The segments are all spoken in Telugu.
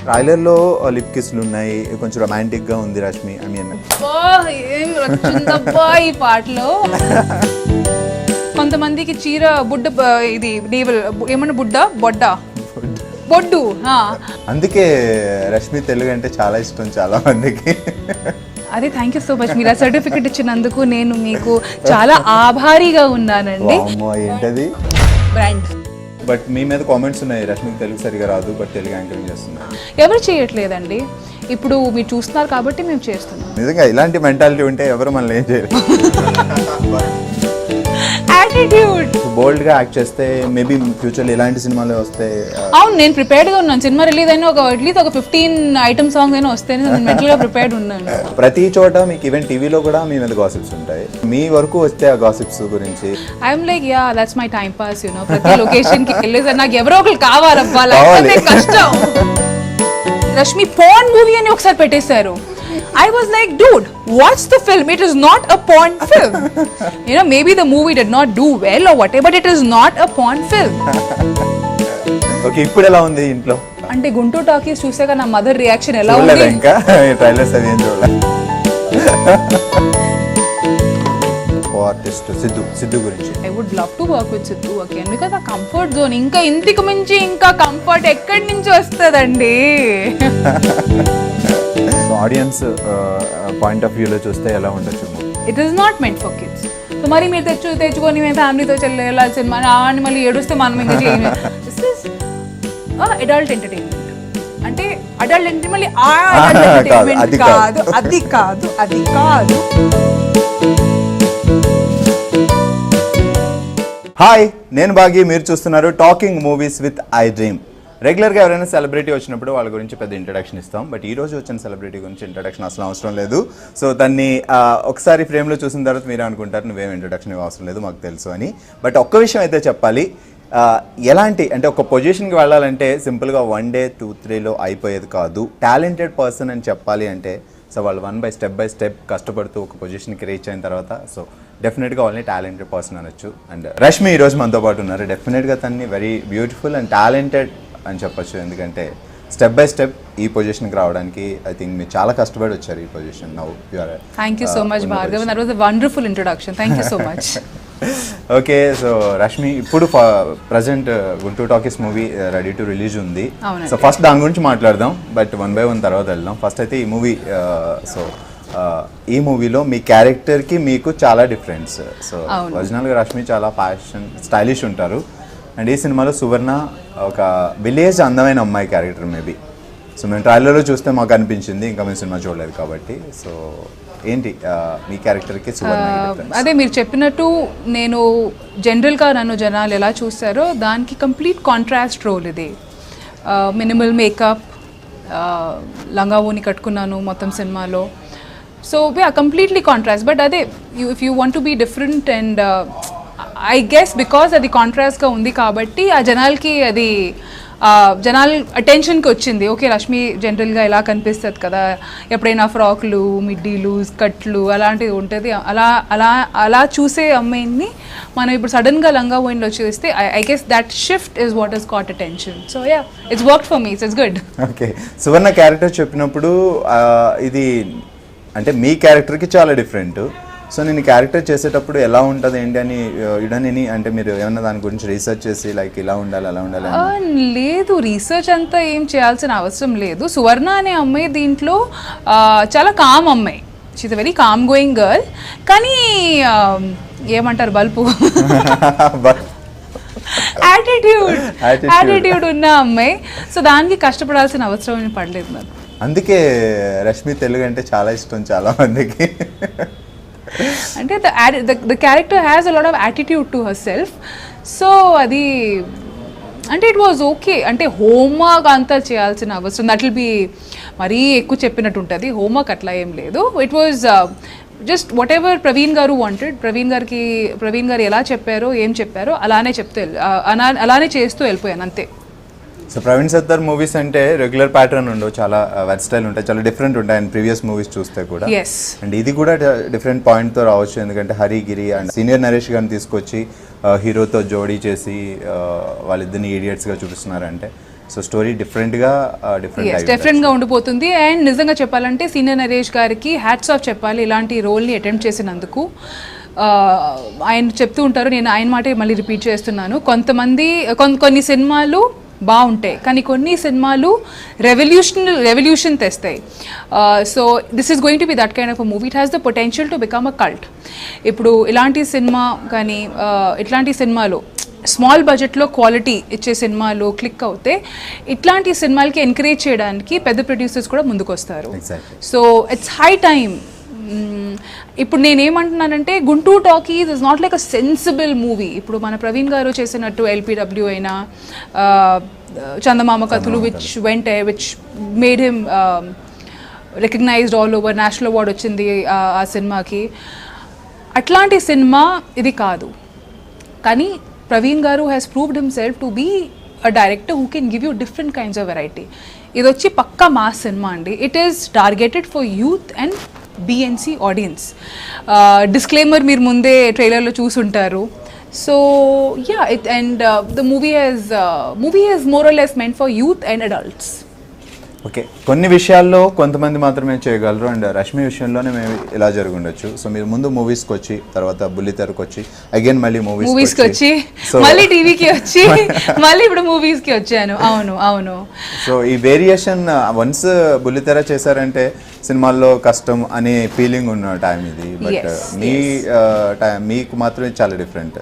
ట్రైలర్లో లిప్ కిస్లు ఉన్నాయి, కొంచెం రొమాంటిక్గా ఉంది రష్మి. ఐ మీన్ ఏం వచ్చిందబ్బా ఈ పాటలో. కొంతమందికి చీర బుడ్డ, ఇది నేవల్ ఏమన్నా బొడ్డ బొడ్డు. అందుకే రష్మి తెలుగు అంటే చాలా ఇష్టం చాలా మందికి. అదే థ్యాంక్ యూ సో మచ్, మీరు ఆ సర్టిఫికెట్ ఇచ్చినందుకు నేను మీకు చాలా ఆభారీగా ఉన్నానండి. ఏంటది బ్రాండ్. బట్ మీ మీద కామెంట్స్ ఉన్నాయి, రష్మికి తెలుగు సరిగా రాదు బట్ తెలుగు యాంకరింగ్ చేస్తున్నారు. ఎవరు చేయట్లేదండి, ఇప్పుడు మీరు చూస్తున్నారు కాబట్టి మేము చేస్తున్నాం. నిజంగా ఇలాంటి మెంటాలిటీ ఉంటే ఎవరు మనల్ని ఏం చేయరు. యాటిట్యూడ్. బోల్డ్ గా యాక్ట్ చేస్తే మేబీ ఫ్యూచర్ లో ఇలాంటి సినిమాలు వస్తే. అవును, నేను ప్రిపేర్డ్ గా ఉన్నాను. సినిమా రిలీజ్ అయినా అట్లీస్ట్ ఒక 15 ఐటమ్ సాంగ్స్ అయినా వస్తే నేను మెంటల్ గా ప్రిపేర్డ్ ఉన్నాను. ప్రతి చోట మీకు ఈవెన్ టీవీలో కూడా మీ మీద గాసిప్స్ ఉంటాయి. మీ వరకు వస్తే ఆ గాసిప్స్ గురించి I'm like yeah that's my time pass, you know. ప్రతి లొకేషన్ కి వెళ్ళేసరి నాకు ఎవరో ఒకరు కావాలబ్బా, లేకపోతే కష్టం. రష్మి porn మూవీ అని ఒకసారి పెట్టేశారు. I was like, dude, watch the film. It is not a porn film. You know, maybe the movie did not do well or whatever, but it is not a porn film. Okay, ఇప్పుడు ఎలా ఉంది ఇంట్లో? అంటే గుంటూరు టాకీస్ చూసాక నా మదర్ రియాక్షన్ ఎలా ఉంది? ఇంకా ట్రైలర్స్ అవి ఏం చూడలేదు. ఆర్టిస్ట్ సిద్ధు గురించి I would love to work with Sidhu again because a comfort zone, ఇంకా ఇంటికి మించి ఇంకా కంఫర్ట్ ఎక్కడి నుంచి వస్తుందండి? ఆడియన్స్ పాయింట్ ఆఫ్ వ్యూలో చూస్తే ఎలా ఉండొచ్చు? It is not meant for kids. So మరి మీరు తెచ్చుకొని మేము ఫ్యామిలీతో వెళ్ళాలి సినిమా అని మళ్ళీ ఏడుస్తే మనం ఇంకా చేయము. This is adult entertainment. అంటే అడల్ట్ ఎంటర్టైన్మెంట్ మళ్ళీ ఎంటర్టైన్మెంట్ కాదు, అది కాదు, అది కాదు. హాయ్, నేను బాగి, మీరు చూస్తున్నారు talking movies with I dream. రెగ్యులర్గా ఎవరైనా సెలబ్రిటీ వచ్చినప్పుడు వాళ్ళ గురించి పెద్ద ఇంట్రడక్షన్ ఇస్తాం, బట్ ఈ రోజు వచ్చిన సెలబ్రిటీ గురించి ఇంట్రడక్షన్ అసలు అవసరం లేదు. సో దాన్ని ఒకసారి ఫ్రేమ్లో చూసిన తర్వాత మీరే అనుకుంటారు నువ్వేం ఇంట్రడక్షన్ అవసరం లేదు మాకు తెలుసు అని. బట్ ఒక్క విషయం అయితే చెప్పాలి, ఎలాంటి అంటే ఒక పొజిషన్కి వెళ్ళాలంటే సింపుల్గా 1 day 2 3లో అయిపోయేది కాదు. టాలెంటెడ్ పర్సన్ అని చెప్పాలి అంటే సో వాళ్ళు స్టెప్ బై స్టెప్ కష్టపడుతూ ఒక పొజిషన్కి రీచ్ అయిన తర్వాత సో డెఫినెట్గా వాళ్ళని టాలెంటెడ్ పర్సన్ అనొచ్చు. అండ్ రష్మి ఈరోజు మనతో పాటు ఉన్నారు. డెఫినెట్గా తన్ని వెరీ బ్యూటిఫుల్ అండ్ టాలెంటెడ్ అని చెప్పొచ్చు, ఎందుకంటే స్టెప్ బై స్టెప్ ఈ పొజిషన్కి రావడానికి ఐ థింక్ మీరు చాలా కష్టపడి వచ్చారు ఈ పొజిషన్. Now you are. Thank you so much Bhargav, that was a wonderful introduction. Thank you so much. Okay, so Rashmi ఇప్పుడు present Guntur Talkies movie ready to release ఉంది. సో ఫస్ట్ దాని గురించి మాట్లాడదాం, బట్ 1 by 1 తర్వాత వెళ్దాం. ఫస్ట్ అయితే ఈ మూవీ, సో ఈ మూవీలో మీ క్యారెక్టర్కి మీకు చాలా డిఫరెన్స్. సో ఒరిజినల్గా రష్మి చాలా ఫ్యాషన్ స్టైలిష్ ఉంటారు, అండ్ ఈ సినిమాలో సువర్ణ ఒక విలేజ్ అందమైన అమ్మాయి క్యారెక్టర్ మేబీ. సో మేము ట్రైలర్లో చూస్తే మాకు అనిపించింది, ఇంకా మేము సినిమా చూడలేదు కాబట్టి. సో ఏంటి మీ క్యారెక్టర్కి సువర్ణ? అదే మీరు చెప్పినట్టు నేను జనరల్గా నన్ను జనాలు ఎలా చూస్తారో దానికి కంప్లీట్ కాంట్రాస్ట్ రోల్ ఇది. మినిమల్ మేకప్, లంగా ఓని కట్టుకున్నాను మొత్తం సినిమాలో. So completely contrast. బట్ అదే if you want to be different and I guess because అది కాంట్రాస్ట్గా ఉంది కాబట్టి ఆ జనాలకి అది జనాల అటెన్షన్కి వచ్చింది. ఓకే, రష్మి జనరల్గా ఎలా కనిపిస్తుంది కదా, ఎప్పుడైనా ఫ్రాక్లు, మిడ్డీలు, స్కర్ట్లు అలాంటివి ఉంటుంది. అలా చూసే అమ్మాయిని మనం ఇప్పుడు సడన్గా లంగా ఓయిన్లో చూస్తే I guess that shift is what is caught attention. So yeah, it's work for me, it's good. Okay, Suvarna character చెప్పినప్పుడు ఇది అంటే మీ క్యారెక్టర్కి చాలా డిఫరెంట్. సో నేను క్యారెక్టర్ చేసేటప్పుడు ఎలా ఉంటుంది ఏంటి అని ఇడని అంటే మీరు ఏమన్నా దాని గురించి రీసెర్చ్ చేసి లైక్ ఇలా ఉండాలి అలా ఉండాలి? లేదు, రీసెర్చ్ అంతా ఏం చేయాల్సిన అవసరం లేదు. సువర్ణ అనే అమ్మాయి దీంట్లో చాలా కామ్ అమ్మాయి. She's a very calm going girl. కానీ ఏమంటారు బల్పు యాటిట్యూడ్ ఉన్న అమ్మాయి. సో దానికి కష్టపడాల్సిన అవసరం ఏం పడలేదు నాకు. అందుకే రష్మి తెలుగు అంటే చాలా ఇష్టం చాలా మందికి. అంటే the character has a lot of attitude to herself. So అది అంటే ఇట్ వాజ్ ఓకే. అంటే హోంవర్క్ అంతా చేయాల్సిన అవసరం, దట్ విల్ బి మరీ ఎక్కువ చెప్పినట్టు ఉంటుంది. హోంవర్క్ అట్లా ఏం లేదు. It was just what ever Praveen గారు వాంటెడ్, ప్రవీణ్ గారు ఎలా చెప్పారో ఏం చెప్పారో అలానే చేస్తూ వెళ్ళిపోయాను అంతే. సో ప్రవీణ్ సత్తర్ మూవీస్ అంటే రెగ్యులర్ ప్యాటర్న్ ఉండవు, చాలా వెర్స్టైల్ ఉంటాయి, చాలా డిఫరెంట్ ఉంటాయి అండ్ ప్రీవియస్ మూవీస్ చూస్తే కూడా. అండ్ ఇది కూడా డిఫరెంట్ పాయింట్తో రావచ్చు, ఎందుకంటే హరిగిరి అండ్ సీనియర్ నరేష్ గారిని తీసుకొచ్చి హీరోతో జోడీ చేసి వాళ్ళిద్దరిని ఈడియట్స్గా చూపిస్తున్నారంటే సో స్టోరీ డిఫరెంట్గా డెఫినెట్గా ఉండిపోతుంది. అండ్ నిజంగా చెప్పాలంటే సీనియర్ నరేష్ గారికి హ్యాట్స్ ఆఫ్ చెప్పాలి ఇలాంటి రోల్ని అటెంప్ట్ చేసినందుకు. ఆయన చెప్తూ ఉంటారు, నేను ఆయన మాటే మళ్ళీ రిపీట్ చేస్తున్నాను, కొంతమంది కొన్ని సినిమాలు బాగుంటాయి కానీ కొన్ని సినిమాలు రెవల్యూషన్ తెస్తాయి. So this is going to B that kind of a movie. It has the potential to become a cult. ఇప్పుడు ఇలాంటి సినిమా కానీ ఇట్లాంటి సినిమాలు స్మాల్ బడ్జెట్లో క్వాలిటీ ఇచ్చే సినిమాలు క్లిక్ అవుతే ఇట్లాంటి సినిమాలకి ఎంకరేజ్ చేయడానికి పెద్ద ప్రొడ్యూసర్స్ కూడా ముందుకు వస్తారు. So it's high time. ఇప్పుడు నేనేమంటున్నానంటే Guntur Talkies is not like a sensible movie. ఇప్పుడు మన ప్రవీణ్ గారు చేసినట్టు ఎల్పిడబ్ల్యూ అయినా Chandamama Kathalu which made him recognised all over, national award వచ్చింది ఆ సినిమాకి. అట్లాంటి సినిమా ఇది కాదు. కానీ Praveen Garu has proved himself to be a director who can give you different kinds of variety. ఇది వచ్చి పక్కా మాస్ సినిమా అండి. It is targeted for youth and B and C audience. Disclaimer మీరు ముందే ట్రైలర్లో చూసుంటారు. So yeah it and the movie is more or less meant for youth and adults. Okay, కొన్ని విషయాల్లో కొంతమంది మాత్రమే చేయగలరు అండ్ రష్మి విషయంలోనే మేము ఇలా జరుగుండొచ్చు. సో మీరు ముందు మూవీస్కి వచ్చి తర్వాత బుల్లితెరకు వచ్చి అగైన్ మళ్ళీ మూవీస్కి వచ్చి మళ్ళీ టీవీకి వచ్చి మళ్ళీ ఇప్పుడు మూవీస్కి వచ్చాను. అవును. సో ఈ వేరియేషన్ వన్స్ బుల్లితెర చేశారంటే సినిమాల్లో కష్టం అనే ఫీలింగ్ ఉన్న టైం ఇది. బట్ మీ మీకు మాత్రమే చాలా డిఫరెంట్.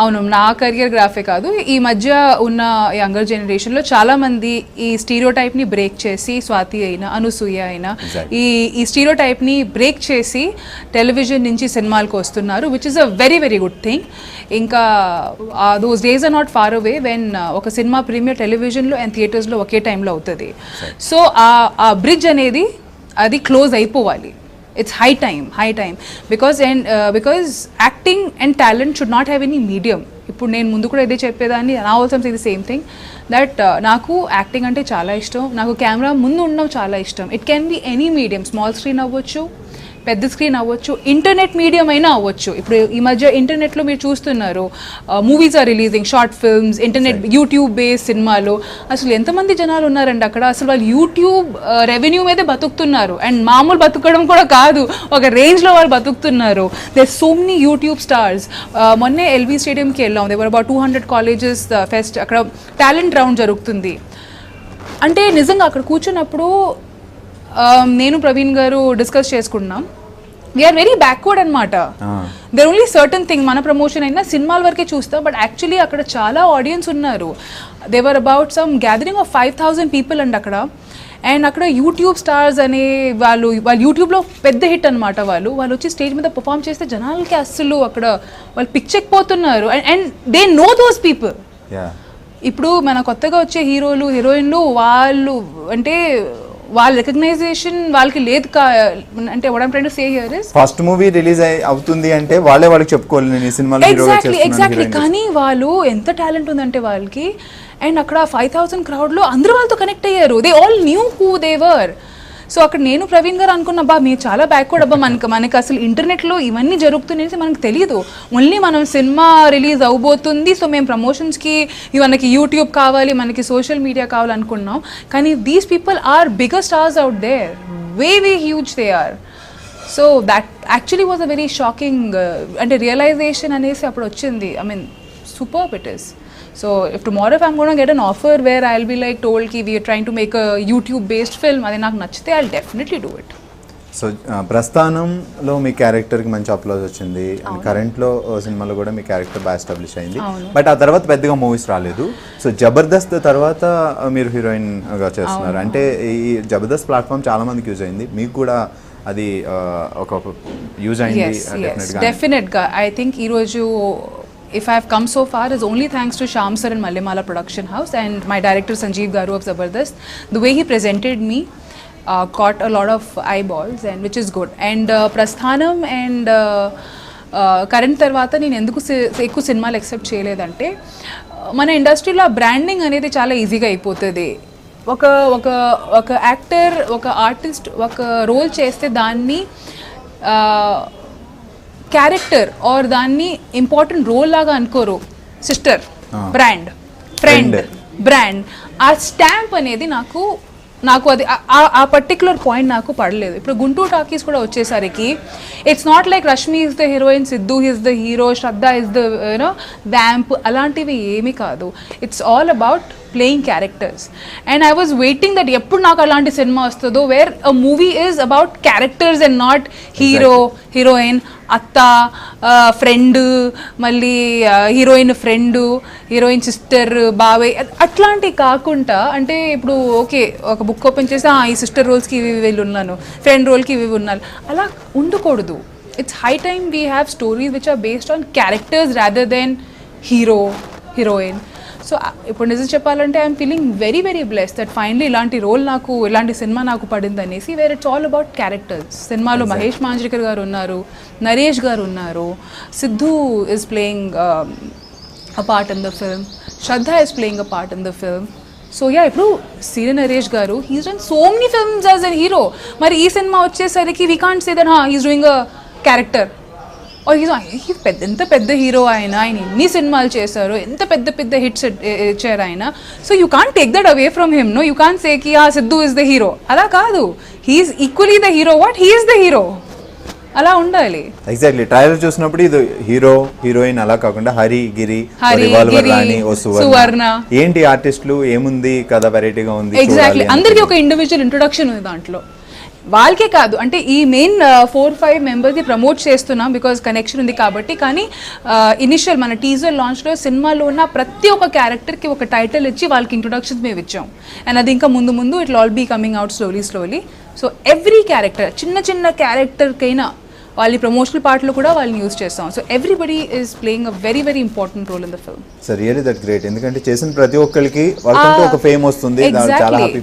అవును, నా కెరియర్ గ్రాఫే కాదు, ఈ మధ్య ఉన్న యంగర్ జనరేషన్లో చాలామంది ఈ స్టీరియోటైప్ని బ్రేక్ చేసి, స్వాతి అయినా అనసూయ అయినా ఈ స్టీరియోటైప్ని బ్రేక్ చేసి టెలివిజన్ నుంచి సినిమాలకు వస్తున్నారు, which is a very very good thing. ఇంకా those days are not far away when ఒక సినిమా ప్రీమియర్ టెలివిజన్లో అండ్ థియేటర్స్లో ఒకే టైంలో అవుతుంది. సో ఆ బ్రిడ్జ్ అనేది అది క్లోజ్ అయిపోవాలి. It's high time because acting and talent should not have any medium. ఇప్పుడు నేను ముందు కూడా ఇదే చెప్పేదాన్ని, నా also say the same thing that నాకు యాక్టింగ్ అంటే చాలా ఇష్టం, నాకు కెమెరా ముందు ఉండడం చాలా ఇష్టం. It can be any medium, small screen అవ్వచ్చు, పెద్ద స్క్రీన్ అవ్వచ్చు, ఇంటర్నెట్ మీడియం అయినా అవ్వచ్చు. ఇప్పుడు ఈ మధ్య ఇంటర్నెట్లో మీరు చూస్తున్నారు, movies are releasing, short films, internet, YouTube based సినిమాలు. అసలు ఎంతమంది జనాలు ఉన్నారండి అక్కడ. అసలు వాళ్ళు యూట్యూబ్ రెవెన్యూ మీదే బతుకుతున్నారు. అండ్ మామూలు బతుకడం కూడా కాదు, ఒక రేంజ్లో వాళ్ళు బతుకుతున్నారు. There so many YouTube stars. మొన్నే ఎల్బీ స్టేడియంకి వెళ్ళాం, దేవర్ అబౌట్ 200 కాలేజెస్ ఫెస్ట్, అక్కడ టాలెంట్ రౌండ్ జరుగుతుంది. అంటే నిజంగా అక్కడ కూర్చున్నప్పుడు నేను ప్రవీణ్ గారు డిస్కస్ చేసుకున్నాం, వీఆర్ వెరీ బ్యాక్వర్డ్ అనమాట. దర్ ఓన్లీ సర్టన్ థింగ్, మన ప్రమోషన్ అయినా సినిమాల వరకే చూస్తాం, బట్ యాక్చువల్లీ అక్కడ చాలా ఆడియన్స్ ఉన్నారు. They were about some gathering of 5,000 people అండి అక్కడ. అండ్ అక్కడ యూట్యూబ్ స్టార్స్ అనే వాళ్ళు యూట్యూబ్లో పెద్ద హిట్ అనమాట. వాళ్ళు వచ్చి స్టేజ్ మీద పర్ఫామ్ చేస్తే జనాలకి అస్సలు అక్కడ వాళ్ళు పిచ్చెక్కిపోతున్నారు. And they know those people. ఇప్పుడు మన కొత్తగా వచ్చే హీరోలు హీరోయిన్లు వాళ్ళు అంటే వాళ్ళ రికగ్నైజేషన్ వాళ్ళకి లేదు. అంటే what I'm trying to say here is first movie release అవుతుంది అంటే వాళ్ళకి చెప్పుకోవాలి నేను ఈ సినిమాలో హీరోగా చేస్తున్నాను. ఎగ్జాక్ట్లీ. కానీ వాళ్ళు ఎంత టాలెంట్ ఉందంటే వాళ్ళకి. అండ్ అక్కడ 5,000 క్రౌడ్లో అందరూ వాళ్ళతో కనెక్ట్ అయ్యారు. They all new who they were. So అక్కడ నేను ప్రవీణ్ గారు అనుకున్నా, అబ్బా మీరు చాలా బ్యాక్వర్డ్, అబ్బా మనకి అసలు ఇంటర్నెట్లో ఇవన్నీ జరుగుతున్నాయి మనకు తెలియదు. ఓన్లీ మనం సినిమా రిలీజ్ అవబోతుంది, సో మేము ప్రమోషన్స్కి మనకి యూట్యూబ్ కావాలి, మనకి సోషల్ మీడియా కావాలి అనుకున్నాం. కానీ these people are bigger stars out there, way huge they are. So that actually was a very shocking అంటే రియలైజేషన్ అనేసి అప్పుడు వచ్చింది. I mean superb it is. So if tomorrow if I'm going to get an offer where I'll be like told ki we are trying to make a YouTube based film, adi నాకు నచ్చితే I'll definitely do it. So ప్రస్థానంలో మీ క్యారెక్టర్కి మంచి అప్లోజ్ వచ్చింది, కరెంట్లో సినిమాలో కూడా మీ క్యారెక్టర్ బాగా ఎస్టాబ్లిష్ అయింది. బట్ ఆ తర్వాత పెద్దగా మూవీస్ రాలేదు. సో జబర్దస్త్ తర్వాత మీరు హీరోయిన్గా చేస్తున్నారు. అంటే ఈ జబర్దస్త్ ప్లాట్ఫామ్ చాలా మందికి యూజ్ అయింది, మీకు కూడా అది ఒక యూజ్ అయింది డెఫినెట్గా. ఐ థింక్ ఈరోజు if I have come so far is only thanks to Shyam Sir and Mallimala Production House and my director Sanjeev Garu of Zabardast. The way he presented me caught a lot of eyeballs, and which is good. And Prasthanam and Karan tarvata నేను ఎందుకు ఎక్కువ సినిమాలు ఎక్సెప్ట్ చేయలేదంటే మన ఇండస్ట్రీలో బ్రాండింగ్ అనేది చాలా ఈజీగా అయిపోతుంది. ఒక యాక్టర్, ఒక ఆర్టిస్ట్ ఒక రోల్ చేస్తే దాన్ని క్యారెక్టర్ ఆర్ దాన్ని ఇంపార్టెంట్ రోల్ లాగా అనుకోరు. Sister, brand, friend, brand. ఆ స్టాంప్ అనేది నాకు అది ఆ పర్టిక్యులర్ పాయింట్ నాకు పడలేదు. ఇప్పుడు గుంటూరు టాకీస్ కూడా వచ్చేసరికి it's not like Rashmi is the heroine, Siddhu is the hero, Shraddha is the vamp, అలాంటివి ఏమీ కాదు. It's all about playing characters. And I was waiting that ఎప్పుడు నాకు అలాంటి సినిమా వస్తుందో where a movie is about characters and not hero, heroine, అత్త, ఫ్రెండ్, మళ్ళీ హీరోయిన్ ఫ్రెండు, హీరోయిన్ సిస్టర్, బాబాయ్, అట్లాంటివి కాకుండా, అంటే ఇప్పుడు ఓకే ఒక బుక్ ఓపెన్ చేసి ఈ సిస్టర్ రోల్స్కి ఇవి వీళ్ళు ఉన్నాను, ఫ్రెండ్ రోల్కి ఇవి ఉన్నాను, అలా ఉండకూడదు. It's high time we have stories which are based on characters rather than hero, heroine. So ఇప్పుడు నిజం చెప్పాలంటే I'm feeling very very blessed that finally ఇలాంటి రోల్ నాకు, ఇలాంటి సినిమా నాకు పడింది అనేసి. Where it's all about characters. సినిమాలో మహేష్ మాంజ్రేకర్ గారు ఉన్నారు, నరేష్ గారు ఉన్నారు, Siddhu is playing a part in the film, Shraddha is playing a part in the film. So yeah, ఇప్పుడు సీరియల్ నరేష్ గారు he's done so many films as an hero. మరి ఈ సినిమా వచ్చేసరికి we can't say that he's doing a character. ఎంత పెద్ద హీరో ఆయన ఎన్ని సినిమాలు చేశారు, ఎంత పెద్ద పెద్ద హిట్స్ ఇచ్చారు ఆయన. So you can't take that away from him. No, you can't say కి సిద్ధు ఇస్ ద హీరో. అలా కాదు, he's equally the hero what he's the hero. అలా ఉండాలి. ఎగ్జాక్ట్లీ. ట్రైలర్ చూసినప్పుడు ఇది హీరో, హీరోయిన్ అలా కాకుండా హరి, గిరి, రివాల్వర్ రాణి, ఓ సువర్ణ, ఏంటి ఆర్టిస్టులు, ఏముంది కథ, వెరైటీగా ఉంది. ఎగ్జాక్ట్లీ. అందరికీ ఒక ఇండివిజువల్ ఇంట్రొడక్షన్ ఉంది దాంట్లో. వాళ్ళకే కాదు, అంటే ఈ మెయిన్ 4-5 మెంబర్స్ని ప్రమోట్ చేస్తున్నాం బికాజ్ కనెక్షన్ ఉంది కాబట్టి. కానీ ఇనిషియల్ మన టీజర్ లాంచ్లో సినిమాలో ఉన్న ప్రతి ఒక్క క్యారెక్టర్కి ఒక టైటిల్ ఇచ్చి వాళ్ళకి ఇంట్రొడక్షన్స్ మేము ఇచ్చాం. అండ్ అది ఇంకా ముందు ముందు it'll be coming out slowly. So every character, చిన్న చిన్న క్యారెక్టర్కైనా వాళ్ళ ప్రమోషనల్ పార్ట్లో కూడా వాళ్ళని యూజ్ చేస్తాం. So everybody is playing a very very important role in the film. So really that great. ఎందుకంటే చేసిన ప్రతి ఒక్కరికి వాళ్ళకంటూ ఒక ఫేమ్ వస్తుంది.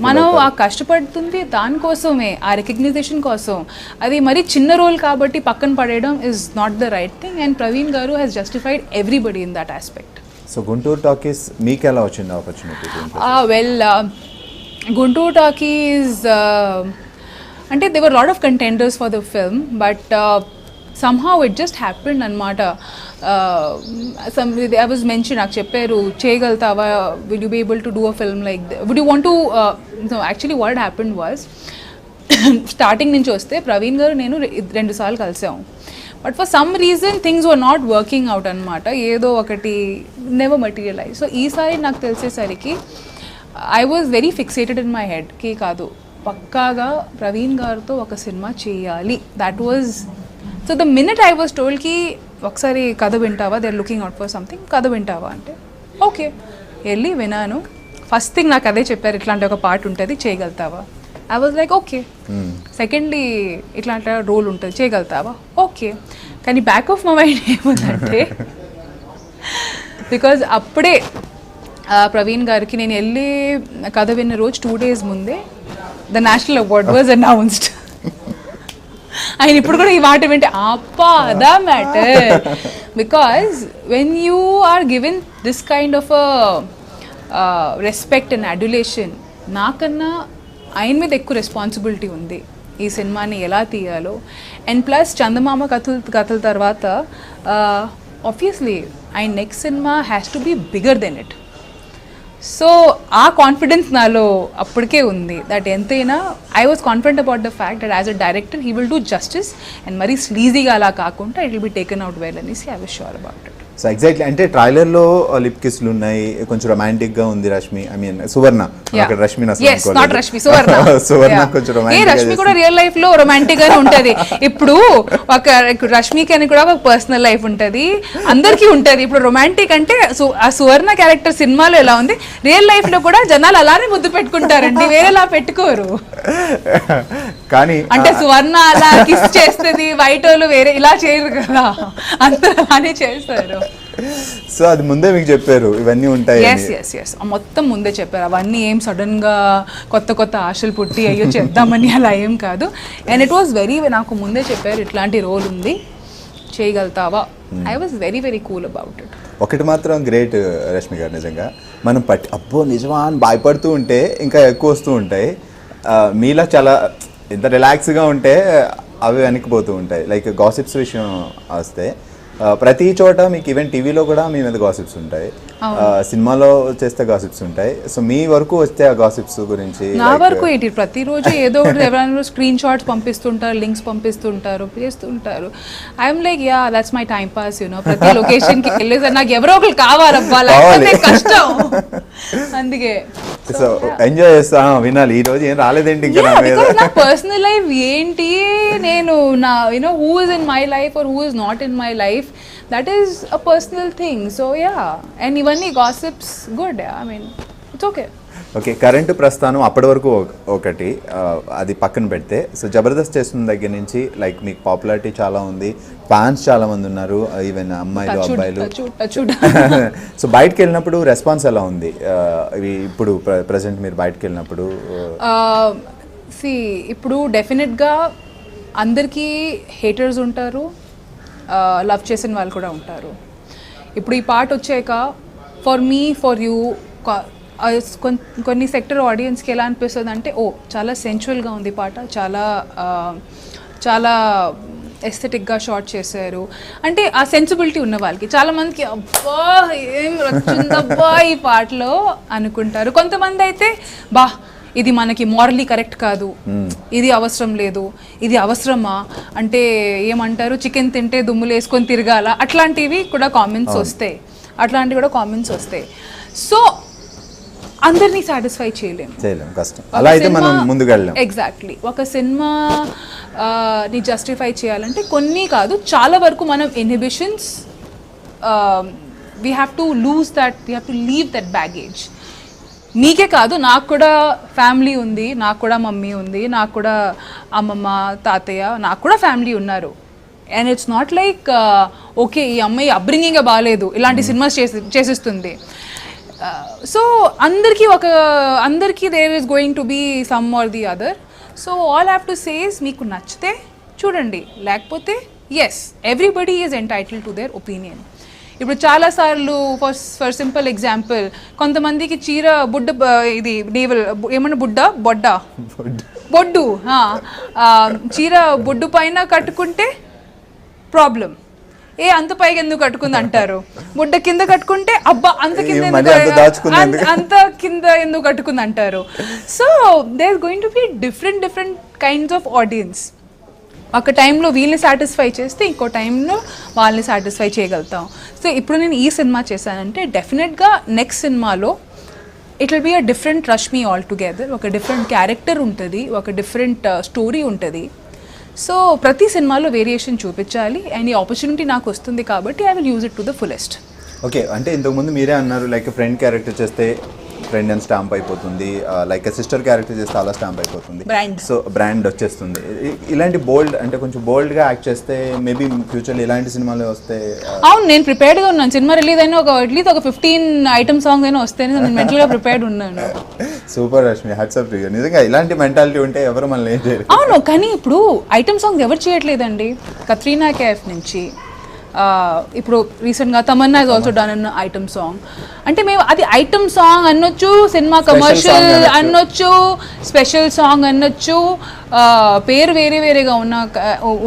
మనం ఆ కష్టపడుతుంది దానికోసమే, ఆ రికగ్నైజేషన్ కోసం. అది మరి చిన్న రోల్ కాబట్టి పక్కన పడేయడం is not the right thing. And Praveen garu has justified everybody in that aspect. So Guntur Talkies మీకు ఎలా వచ్చింది ఆపర్చునిటీ? వెల్, గుంటూరు టాకీస్ అంటే there were a lot of contenders for the film, but somehow it just happened అనమాట. I was mentioned, నాకు చెప్పారు చేయగలుగుతావా, will you be able to do a film like that, would you want to no, actually what happened was starting నుంచి వస్తే ప్రవీణ్ గారు నేను 2 సార్లు కలిసాము. But for some reason things were not working out అనమాట. ఏదో ఒకటి నెవర్ మెటీరియలైజ్. సో ఈసారి నాకు తెలిసేసరికి I was very fixated in my head కి కాదు, పక్కాగా ప్రవీణ్ గారితో ఒక సినిమా చేయాలి. That was so the minute I was టోల్డ్కి ఒకసారి కథ వింటావా, they are looking out for something, కథ వింటావా అంటే ఓకే వెళ్ళి విన్నాను. ఫస్ట్ థింగ్ నాకు అదే చెప్పారు, ఇట్లాంటి ఒక పార్ట్ ఉంటుంది చేయగలుగుతావా. I was like okay. Secondly ఇట్లాంటి రోల్ ఉంటుంది చేయగలుగుతావా, ఓకే. కానీ బ్యాక్ ఆఫ్ మై మైండ్ ఏముందంటే బికాజ్ అప్పుడే ప్రవీణ్ గారికి నేను వెళ్ళి కథ విన్న రోజు 2 days ముందే the national award was announced. ఆయన ఇప్పుడు కూడా ఈ మాట వింటే అప్పా the matter. Because when you are given this kind of respect and adulation, నాకన్నా ఆయన మీద ఎక్కువ రెస్పాన్సిబిలిటీ ఉంది ఈ సినిమాని ఎలా తీయాలో. అండ్ ప్లస్ చందమామ కథల తర్వాత ఆబ్వియస్లీ ఆయన next cinema has to be bigger than it. So ఆ కాన్ఫిడెన్స్ నాలో అప్పటికే ఉంది. దట్ ఎంతైనా I was confident about the fact that as a director he will do justice and మరీ స్లీజీగా అలా కాకుండా it will be taken out well అనేసి I was sure about it. So exactly, అంటే ట్రైలర్లో లిప్ కిస్లు ఉన్నాయి, కొంచెం రొమాంటిక్గా ఉంది. రష్మి, ఐ మీన్ సువర్ణ, అక్కడ రష్మి సువర్ణ కొంచెం రొమాంటిక్. రష్మి కూడా రియల్ లైఫ్ లో రొమాంటిక్ గానే ఉంటది. ఇప్పుడు ఒక రష్మికి అని కూడా ఒక పర్సనల్ లైఫ్ ఉంటది, అందరికీ ఉంటది. ఇప్పుడు రొమాంటిక్ అంటే ఆ సువర్ణ క్యారెక్టర్ సినిమాలో ఎలా ఉంది, రియల్ లైఫ్ లో కూడా జనాలు అలానే ముద్దు పెట్టుకుంటారండి, వేరేలా పెట్టుకోరు. కానీ అంటే సువర్ణ అలా కిస్ చేస్తుంది, వైట్ వాళ్ళు వేరే ఇలా చేయరు కదా, అందరూ అలానే చేస్తారు. సో అది ముందే మీకు చెప్పారు ఇవన్నీ ఉంటాయి? ఎస్ మొత్తం ముందే చెప్పారు. అవన్నీ ఏం సడన్ గా కొత్త ఆశలు పుట్టి అయ్యో చేద్దామని అలా ఏం కాదు. అండ్ ఇట్ వాస్ వెరీ, నాకు ముందే చెప్పారు ఇట్లాంటి రోల్ ఉంది చేయగలుగుతావా. I was very very cool about it. ఒకటి మాత్రం గ్రేట్ రష్మి గారు, నిజంగా మనం అబ్బో నిజమా అని భయపడుతూ ఉంటే ఇంకా ఎక్కువ వస్తూ ఉంటాయి. మీలా చాలా ఎంత రిలాక్స్గా ఉంటే అవి వెనక్కిపోతూ ఉంటాయి. లైక్ గాసిప్స్ విషయం వస్తే ప్రతి చోట మీకు ఈవెన్ టీవీలో కూడా మీ మీద గాసిప్స్ ఉంటాయి. సినిమాలో చేస్తే గాసిప్స్ ఉంటాయి, సో మీ వరకు వస్తే ఆ గాసిప్స్ గురించి నా వరకు ఏంటి, ప్రతిరోజు ఏదో ఒకటి ఎవరైనా స్క్రీన్ షాట్స్ పంపిస్తుంటారు, లింక్స్ పంపిస్తుంటారు, చేస్తుంటారు. I'm like yeah that's my time pass you know. ప్రతి లొకేషన్ కి వెళ్ళేసరి నాకు ఎవరో ఒకరు కావాలబ్బా, లేకపోతే కష్టం. అందుకే సో ఎంజాయ్ చేస్తా వినాలి. ఈ రోజు ఏం రాలేదేంటి ఇంకా నా మీద? నా పర్సనల్ లైఫ్ ఏంటి, నేను నా you know who is in my life or who is not in my life, that is a personal thing. So yeah, and ఇవన్నీ gossips good, I mean it's okay. Okay, current ప్రస్థానం అప్పటి వరకు ఒకటి, అది పక్కన పెడితే, సో జబర్దస్త్ చేస్తున్న దగ్గర నుంచి లైక్ మీకు పాపులారిటీ చాలా ఉంది, ఫ్యాన్స్ చాలా మంది ఉన్నారు, ఈవెన్ అమ్మాయిలు అబ్బాయిలు. సో బయటకు వెళ్ళినప్పుడు రెస్పాన్స్ ఎలా ఉంది ఇప్పుడు ప్రజెంట్ మీరు బయటకు వెళ్ళినప్పుడు? ఇప్పుడు డెఫినెట్గా అందరికీ హేటర్స్ ఉంటారు, లవ్ చేసిన వాళ్ళు కూడా ఉంటారు. ఇప్పుడు ఈ పాట వచ్చాక ఫర్ మీ ఫర్ యూ కొన్ని సెక్టర్ ఆడియన్స్కి ఎలా అనిపిస్తుంది అంటే, ఓ చాలా సెన్చువల్గా ఉంది పాట, చాలా చాలా ఎస్థెటిక్గా షార్ట్ చేశారు అంటే ఆ సెన్సిబిలిటీ ఉన్న వాళ్ళకి, చాలామందికి అబ్బా ఏం వచ్చిందబ్బా ఈ పాటలో అనుకుంటారు. కొంతమంది అయితే బా ఇది మనకి మారల్లీ కరెక్ట్ కాదు, ఇది అవసరం లేదు, ఇది అవసరమా అంటే ఏమంటారు, చికెన్ తింటే దుమ్ములు వేసుకొని తిరగాల, అట్లాంటివి కూడా కామెంట్స్ వస్తాయి. సో అందరినీ సాటిస్ఫై చేయలేము, కష్టం. అలా అయితే మనం ముందుకు వెళ్ళాం. ఎగ్జాక్ట్లీ. ఒక సినిమా ని జస్టిఫై చేయాలంటే కొన్ని కాదు, చాలా వరకు మనం inhibitions we have to lose that, we have to leave that baggage. మీకే కాదు, నాకు కూడా ఫ్యామిలీ ఉంది, నాకు కూడా మమ్మీ ఉంది, నాకు కూడా అమ్మమ్మ తాతయ్య, నాకు కూడా ఫ్యామిలీ ఉన్నారు. And it's not like okay ఈ అమ్మాయి అప్బ్రింగింగ్ బాగాలేదు ఇలాంటి సినిమాస్ చేసేస్తుంది. సో అందరికీ there is going to be some or the other. So all have to says మీకు నచ్చితే చూడండి, లేకపోతే as everybody is entitle to their opinion. ఇప్పుడు చాలాసార్లు ఫర్ సింపుల్ ఎగ్జాంపుల్, కొంతమందికి చీర ఇది నేవల్ ఏమన్నా బొడ్డు చీర బొడ్డు పైన కట్టుకుంటే ప్రాబ్లం, అంత పైకి ఎందుకు కట్టుకుంది అంటారు. బుడ్డ కింద కట్టుకుంటే అబ్బా అంత కింద ఎందుకు కట్టుకుంది అంటారు. So there is going to be different kinds of audience. ఒక టైంలో వీళ్ళని సాటిస్ఫై చేస్తే ఇంకో టైంలో వాళ్ళని సాటిస్ఫై చేయగలుగుతాం. సో ఇప్పుడు నేను ఈ సినిమా చేశానంటే డెఫినెట్గా నెక్స్ట్ సినిమాలో it will be a different Rashmi all together. ఒక డిఫరెంట్ క్యారెక్టర్ ఉంటుంది, ఒక డిఫరెంట్ స్టోరీ ఉంటుంది. సో ప్రతి సినిమాలో వేరియేషన్ చూపించాలి అండ్ ఈ ఆపర్చునిటీ నాకు వస్తుంది కాబట్టి I will use it to the fullest. Okay, అంటే ఇంతకుముందు మీరే అన్నారు లైక్ ఫ్రెండ్ క్యారెక్టర్ చేస్తే ఫ్రెండ్ అని స్టాంప్ అయిపోతుంది, లైక్ సిస్టర్ క్యారెక్టర్ చేస్తే అలా స్టాంప్ అయిపోతుంది, సో బ్రాండ్ వచ్చేస్తుంది. ఇలాంటి బోల్డ్ అంటే కొంచెం బోల్డ్గా యాక్ట్ చేస్తే మేబీ ఫ్యూచర్లో ఇలాంటి సినిమాలు వస్తే. అవును, నేను ప్రిపేర్డ్గా ఉన్నాను. సినిమా రిలీజ్ అయినా అట్లీస్ట్ ఒక 15 ఐటమ్ సాంగ్స్ అయినా వస్తేనే నేను మెంటల్గా ప్రిపేర్డ్ ఉన్నాను. Super Rashmi, hats off to you. నిజంగా ఇలాంటి మెంటాలిటీ ఉంటే ఎవరు మనల్ని ఏం చేయరు. అవును, కానీ ఇప్పుడు ఐటమ్ సాంగ్స్ ఎవరు చేయట్లేదండి. కత్రీనా కైఫ్ నుంచి ఇప్పుడు రీసెంట్గా Tamannaah is also done an item song. అంటే మేము అది ఐటమ్ సాంగ్ అనొచ్చు, సినిమా కమర్షియల్ అనొచ్చు, స్పెషల్ సాంగ్ అనొచ్చు, పేరు వేరేగా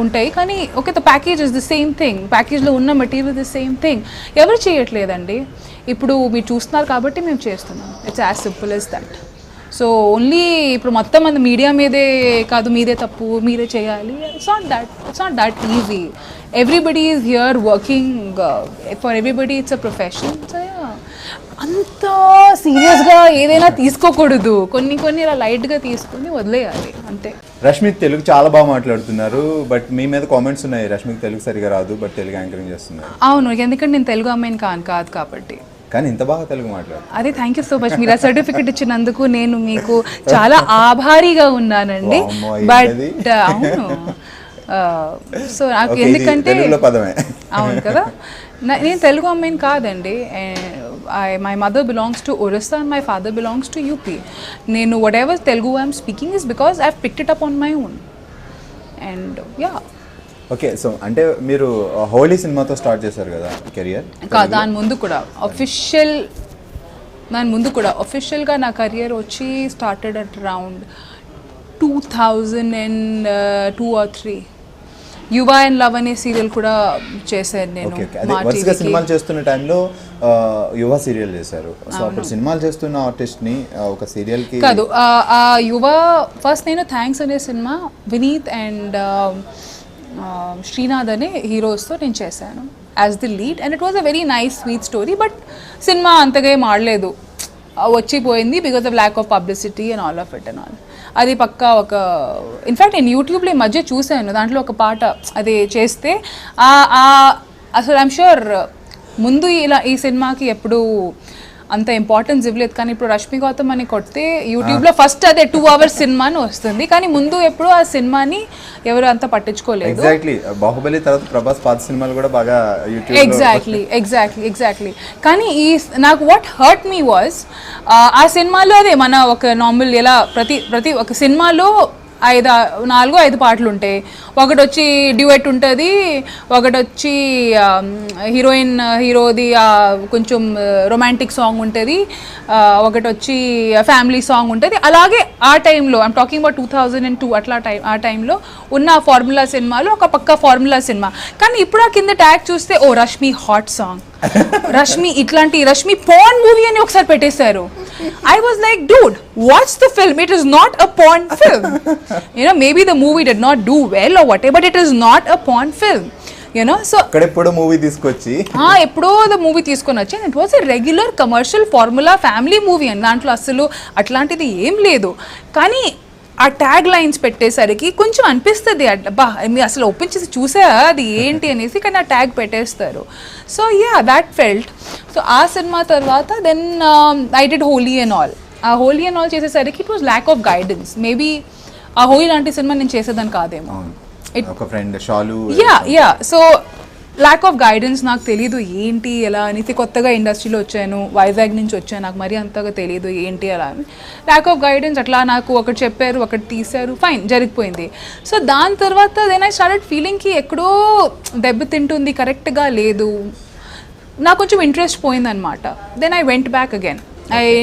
ఉంటాయి కానీ okay the package is the same thing, ప్యాకేజ్లో ఉన్న మెటీరియల్ ద సేమ్ థింగ్. ఎవరు చేయట్లేదండి. ఇప్పుడు మీరు చూస్తున్నారు కాబట్టి మేము చేస్తున్నాం. It's as simple as that. So only ఇప్పుడు మొత్తం మంది మీడియా మీదే కాదు, మీదే తప్పు, మీరే చేయాలి. It's not that easy. Everybody is here working for everybody. It's a profession. So అంత సీరియస్గా ఏదైనా తీసుకోకూడదు, కొన్ని ఇలా లైట్గా తీసుకుని వదిలేయాలి అంతే. రష్మి తెలుగు చాలా బాగా మాట్లాడుతున్నారు, బట్ మీ మీద కామెంట్స్ ఉన్నాయి రష్మికి తెలుగు సరిగా రాదు బట్ తెలుగు యాంకరింగ్ చేస్తున్నారు. అవును, ఎందుకంటే నేను తెలుగు అమ్మాయిని కాదు కాబట్టి. కానీ ఇంత బాగా తెలుగు మాట్లాడు. అదే థ్యాంక్ యూ సో మచ్. మీరు ఆ సర్టిఫికెట్ ఇచ్చినందుకు నేను మీకు చాలా ఆభారీగా ఉన్నానండి. బట్ అవును, సో నాకు ఎందుకంటే అవును కదా, నేను తెలుగు అమ్మాయిని కాదండి. My mother belongs to Orissa and my father belongs to UP. నేను whatever Telugu I'm speaking is because I picked it up on my own. And yeah okay, so అంటే మీరు హోలీ సినిమాతో స్టార్ట్ చేశారు కదా కెరియర్? దాని ముందు కూడా అఫీషియల్గా నా కెరియర్ వచ్చి స్టార్టెడ్ అట్ అరౌండ్ 2002 or 3. యువ అండ్ లవ్ అనే సీరియల్ కూడా చేశాను నేను ఓకే అదే మా వరుసగా టీవీకి. సినిమాలు చేస్తున్న టైంలో యువ సీరియల్ చేశారు. సో అప్పుడు సినిమాలు చేస్తున్న ఆర్టిస్ట్ని ఒక సీరియల్కి కాదు ఆ యువ ఫస్ట్ నేను థ్యాంక్స్ అనే సినిమా వినీత్ అండ్ శ్రీనాథ్ అనే హీరోస్తో నేను చేశాను as the lead and it was a very nice sweet story. But cinema అంతగా ఏం ఆడలేదు, వచ్చిపోయింది because of lack of publicity and all of it and all. అది పక్కా ఒక ఇన్ఫ్యాక్ట్ నేను యూట్యూబ్లో ఈ మధ్య చూశాను, దాంట్లో ఒక పాట అది చేస్తే అసలు ఐమ్ షూర్ ముందు ఈ సినిమాకి ఎప్పుడు అంత ఇంపార్టెన్స్ ఇవ్వలేదు, కానీ ఇప్పుడు రష్మి గౌతమ్ అని కొడితే యూట్యూబ్లో ఫస్ట్ అదే 2 hours సినిమా అని వస్తుంది, కానీ ముందు ఎప్పుడు ఆ సినిమాని ఎవరు అంత పట్టించుకోలేదు. ఎగ్జాక్ట్లీ బాహుబలి తర్వాత ప్రభాస్ పాత సినిమాలు కూడా బాగా యూట్యూబ్ ఎగ్జాక్ట్లీ కానీ నాకు వాట్ హర్ట్ మీ వాజ్ ఆ సినిమాలో అదే మన ఒక నార్మల్ ఎలా ప్రతి ఒక సినిమాలో 4-5 పాటలు ఉంటాయి. ఒకటి వచ్చి డ్యూయట్ ఉంటుంది, ఒకటి వచ్చి హీరోది కొంచెం రొమాంటిక్ సాంగ్ ఉంటుంది, ఒకటి వచ్చి ఫ్యామిలీ సాంగ్ ఉంటుంది. అలాగే ఆ టైంలో ఐమ్ టాకింగ్ అబౌట్ 2002 అట్లా ఆ టైంలో ఉన్న ఫార్ములా సినిమాలో ఒక పక్క ఫార్ములా సినిమా. కానీ ఇప్పుడు ఆ కింద ట్యాగ్ చూస్తే ఓ Rashmi hot song, Rashmi porn movie అని ఒకసారి పెట్టేశారు. I was like, dude, watch the film. It is not a porn film. Maybe the movie did not do well or whatever, but it is not a porn film. So ఎప్పుడో మూవీ తీసుకొచ్చి ఎప్పుడో ద మూవీ తీసుకొని వచ్చి it was a regular commercial formula family movie అని దాంట్లో అసలు అట్లాంటిది ఏం లేదు. కానీ ఆ ట్యాగ్ లైన్స్ పెట్టేసరికి కొంచెం అనిపిస్తుంది అబ్బా మీరు అసలు ఓపెన్ చేసి చూసా అది ఏంటి అనేసి, కానీ ఆ ట్యాగ్ పెట్టేస్తారు. So that felt. సో ఆ సినిమా తర్వాత then I did Holi and all. ఆ హోలీ అండ్ ఆల్ చేసేసరికి it was lack of guidance. Maybe ఆ హోలీ లాంటి సినిమా నేను చేసేదాన్ని కాదేమో. ఒక friend Shalu so lack of guidance, నాకు తెలీదు ఏంటి ఎలా అనేసి. కొత్తగా ఇండస్ట్రీలో వచ్చాను, వైజాగ్ నుంచి వచ్చాను, నాకు మరీ అంతగా తెలియదు ఏంటి అలా అని. ల్యాక్ ఆఫ్ గైడెన్స్ అట్లా నాకు ఒకటి చెప్పారు, ఒకటి తీశారు, ఫైన్ జరిగిపోయింది. సో దాని తర్వాత దెన్ ఐ స్టార్టెడ్ ఫీలింగ్కి ఎక్కడో దెబ్బతింటుంది, కరెక్ట్గా లేదు, నాకు కొంచెం ఇంట్రెస్ట్ పోయిందనమాట. Then I went back again.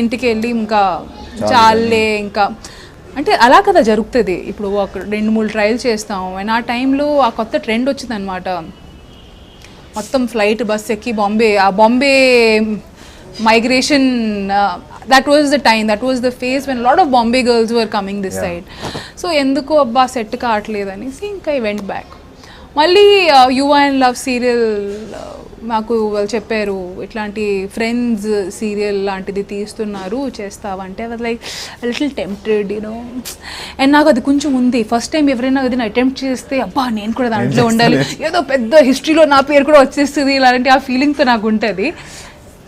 ఇంటికి వెళ్ళి ఇంకా చాలే ఇంకా అంటే అలా కదా జరుగుతుంది. ఇప్పుడు ఒక 2-3 ట్రయల్స్ చేస్తాం అండ్ ఆ టైంలో ఆ కొత్త ట్రెండ్ వచ్చిందనమాట. మొత్తం ఫ్లైట్ బస్ ఎక్కి Bombay migration, that was the time, that was the phase when a lot of Bombay girls were coming this side. So ఎందుకు అబ్బా సెట్ కావట్లేదు అనేసి ఇంకా ఐ వెంట్ బ్యాక్. మళ్ళీ యువ అండ్ లవ్ సీరియల్ మాకు వాళ్ళు చెప్పారు ఇట్లాంటి ఫ్రెండ్స్ సీరియల్ లాంటిది తీస్తున్నారు చేస్తావంటే అది లైక్ లిటిల్ టెంప్టెడ్ అండ్ నాకు అది కొంచెం ఉంది. ఫస్ట్ టైం ఎవరైనా అది అటెంప్ట్ చేస్తే అబ్బా నేను కూడా దాంట్లో ఉండాలి, ఏదో పెద్ద హిస్టరీలో నా పేరు కూడా వచ్చేస్తుంది ఇలాంటి ఆ ఫీలింగ్తో నాకు ఉంటుంది.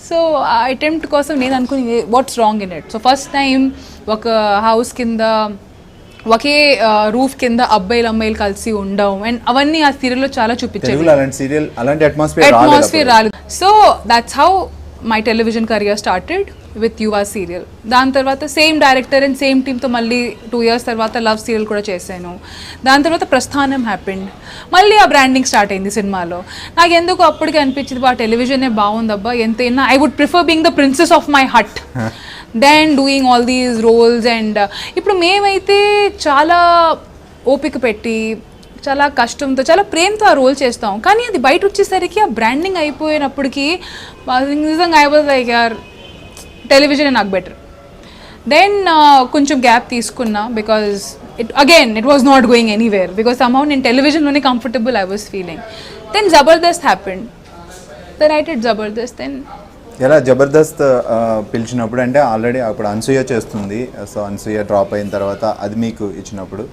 సో ఆ అటెంప్ట్ కోసం నేను అనుకుని what's wrong in it. So first time ఒక హౌస్ కింద ఒకే రూఫ్ కింద అమ్మాయిలు కలిసి ఉండవు అండ్ అవన్నీ ఆ సీరియల్లో చాలా చూపించారు. అట్మాస్ఫియర్ రాలేదు. So that's how my television career started with యువ సీరియల్. దాని తర్వాత సేమ్ డైరెక్టర్ అండ్ సేమ్ టీమ్తో మళ్ళీ 2 years తర్వాత లవ్ సీరియల్ కూడా చేశాను. దాని తర్వాత ప్రస్థానం హ్యాపెండ్. మళ్ళీ ఆ బ్రాండింగ్ స్టార్ట్ అయింది సినిమాలో. నాకు ఎందుకు అప్పటికి అనిపించింది ఆ టెలివిజనే బాగుందబ్బా, ఎంతైనా I would prefer being the princess of my hut than doing all these roles. And ఇప్పుడు మేమైతే చాలా ఓపిక పెట్టి చాలా కష్టంతో చాలా ప్రేమతో ఆ రోల్ చేస్తాం, కానీ అది బయట వచ్చేసరికి ఆ బ్రాండింగ్ అయిపోయినప్పటికీ నిజంగా ఐ వాజ్ లైక్ యార్ టెలివిజన్ నాకు బెటర్. దెన్ కొంచెం గ్యాప్ తీసుకున్నా because it was not going anywhere because somehow నేను టెలివిజన్లోనే comfortable I was feeling. Then Jabardasth happened. Then I did Jabardasth. Then ఎలా జబర్దస్త్ పిలిచినప్పుడు అంటే ఆల్రెడీ అప్పుడు అనసూయ చేస్తుంది, సో అనసూయ డ్రాప్ అయిన తర్వాత అది మీకు ఇచ్చినప్పుడు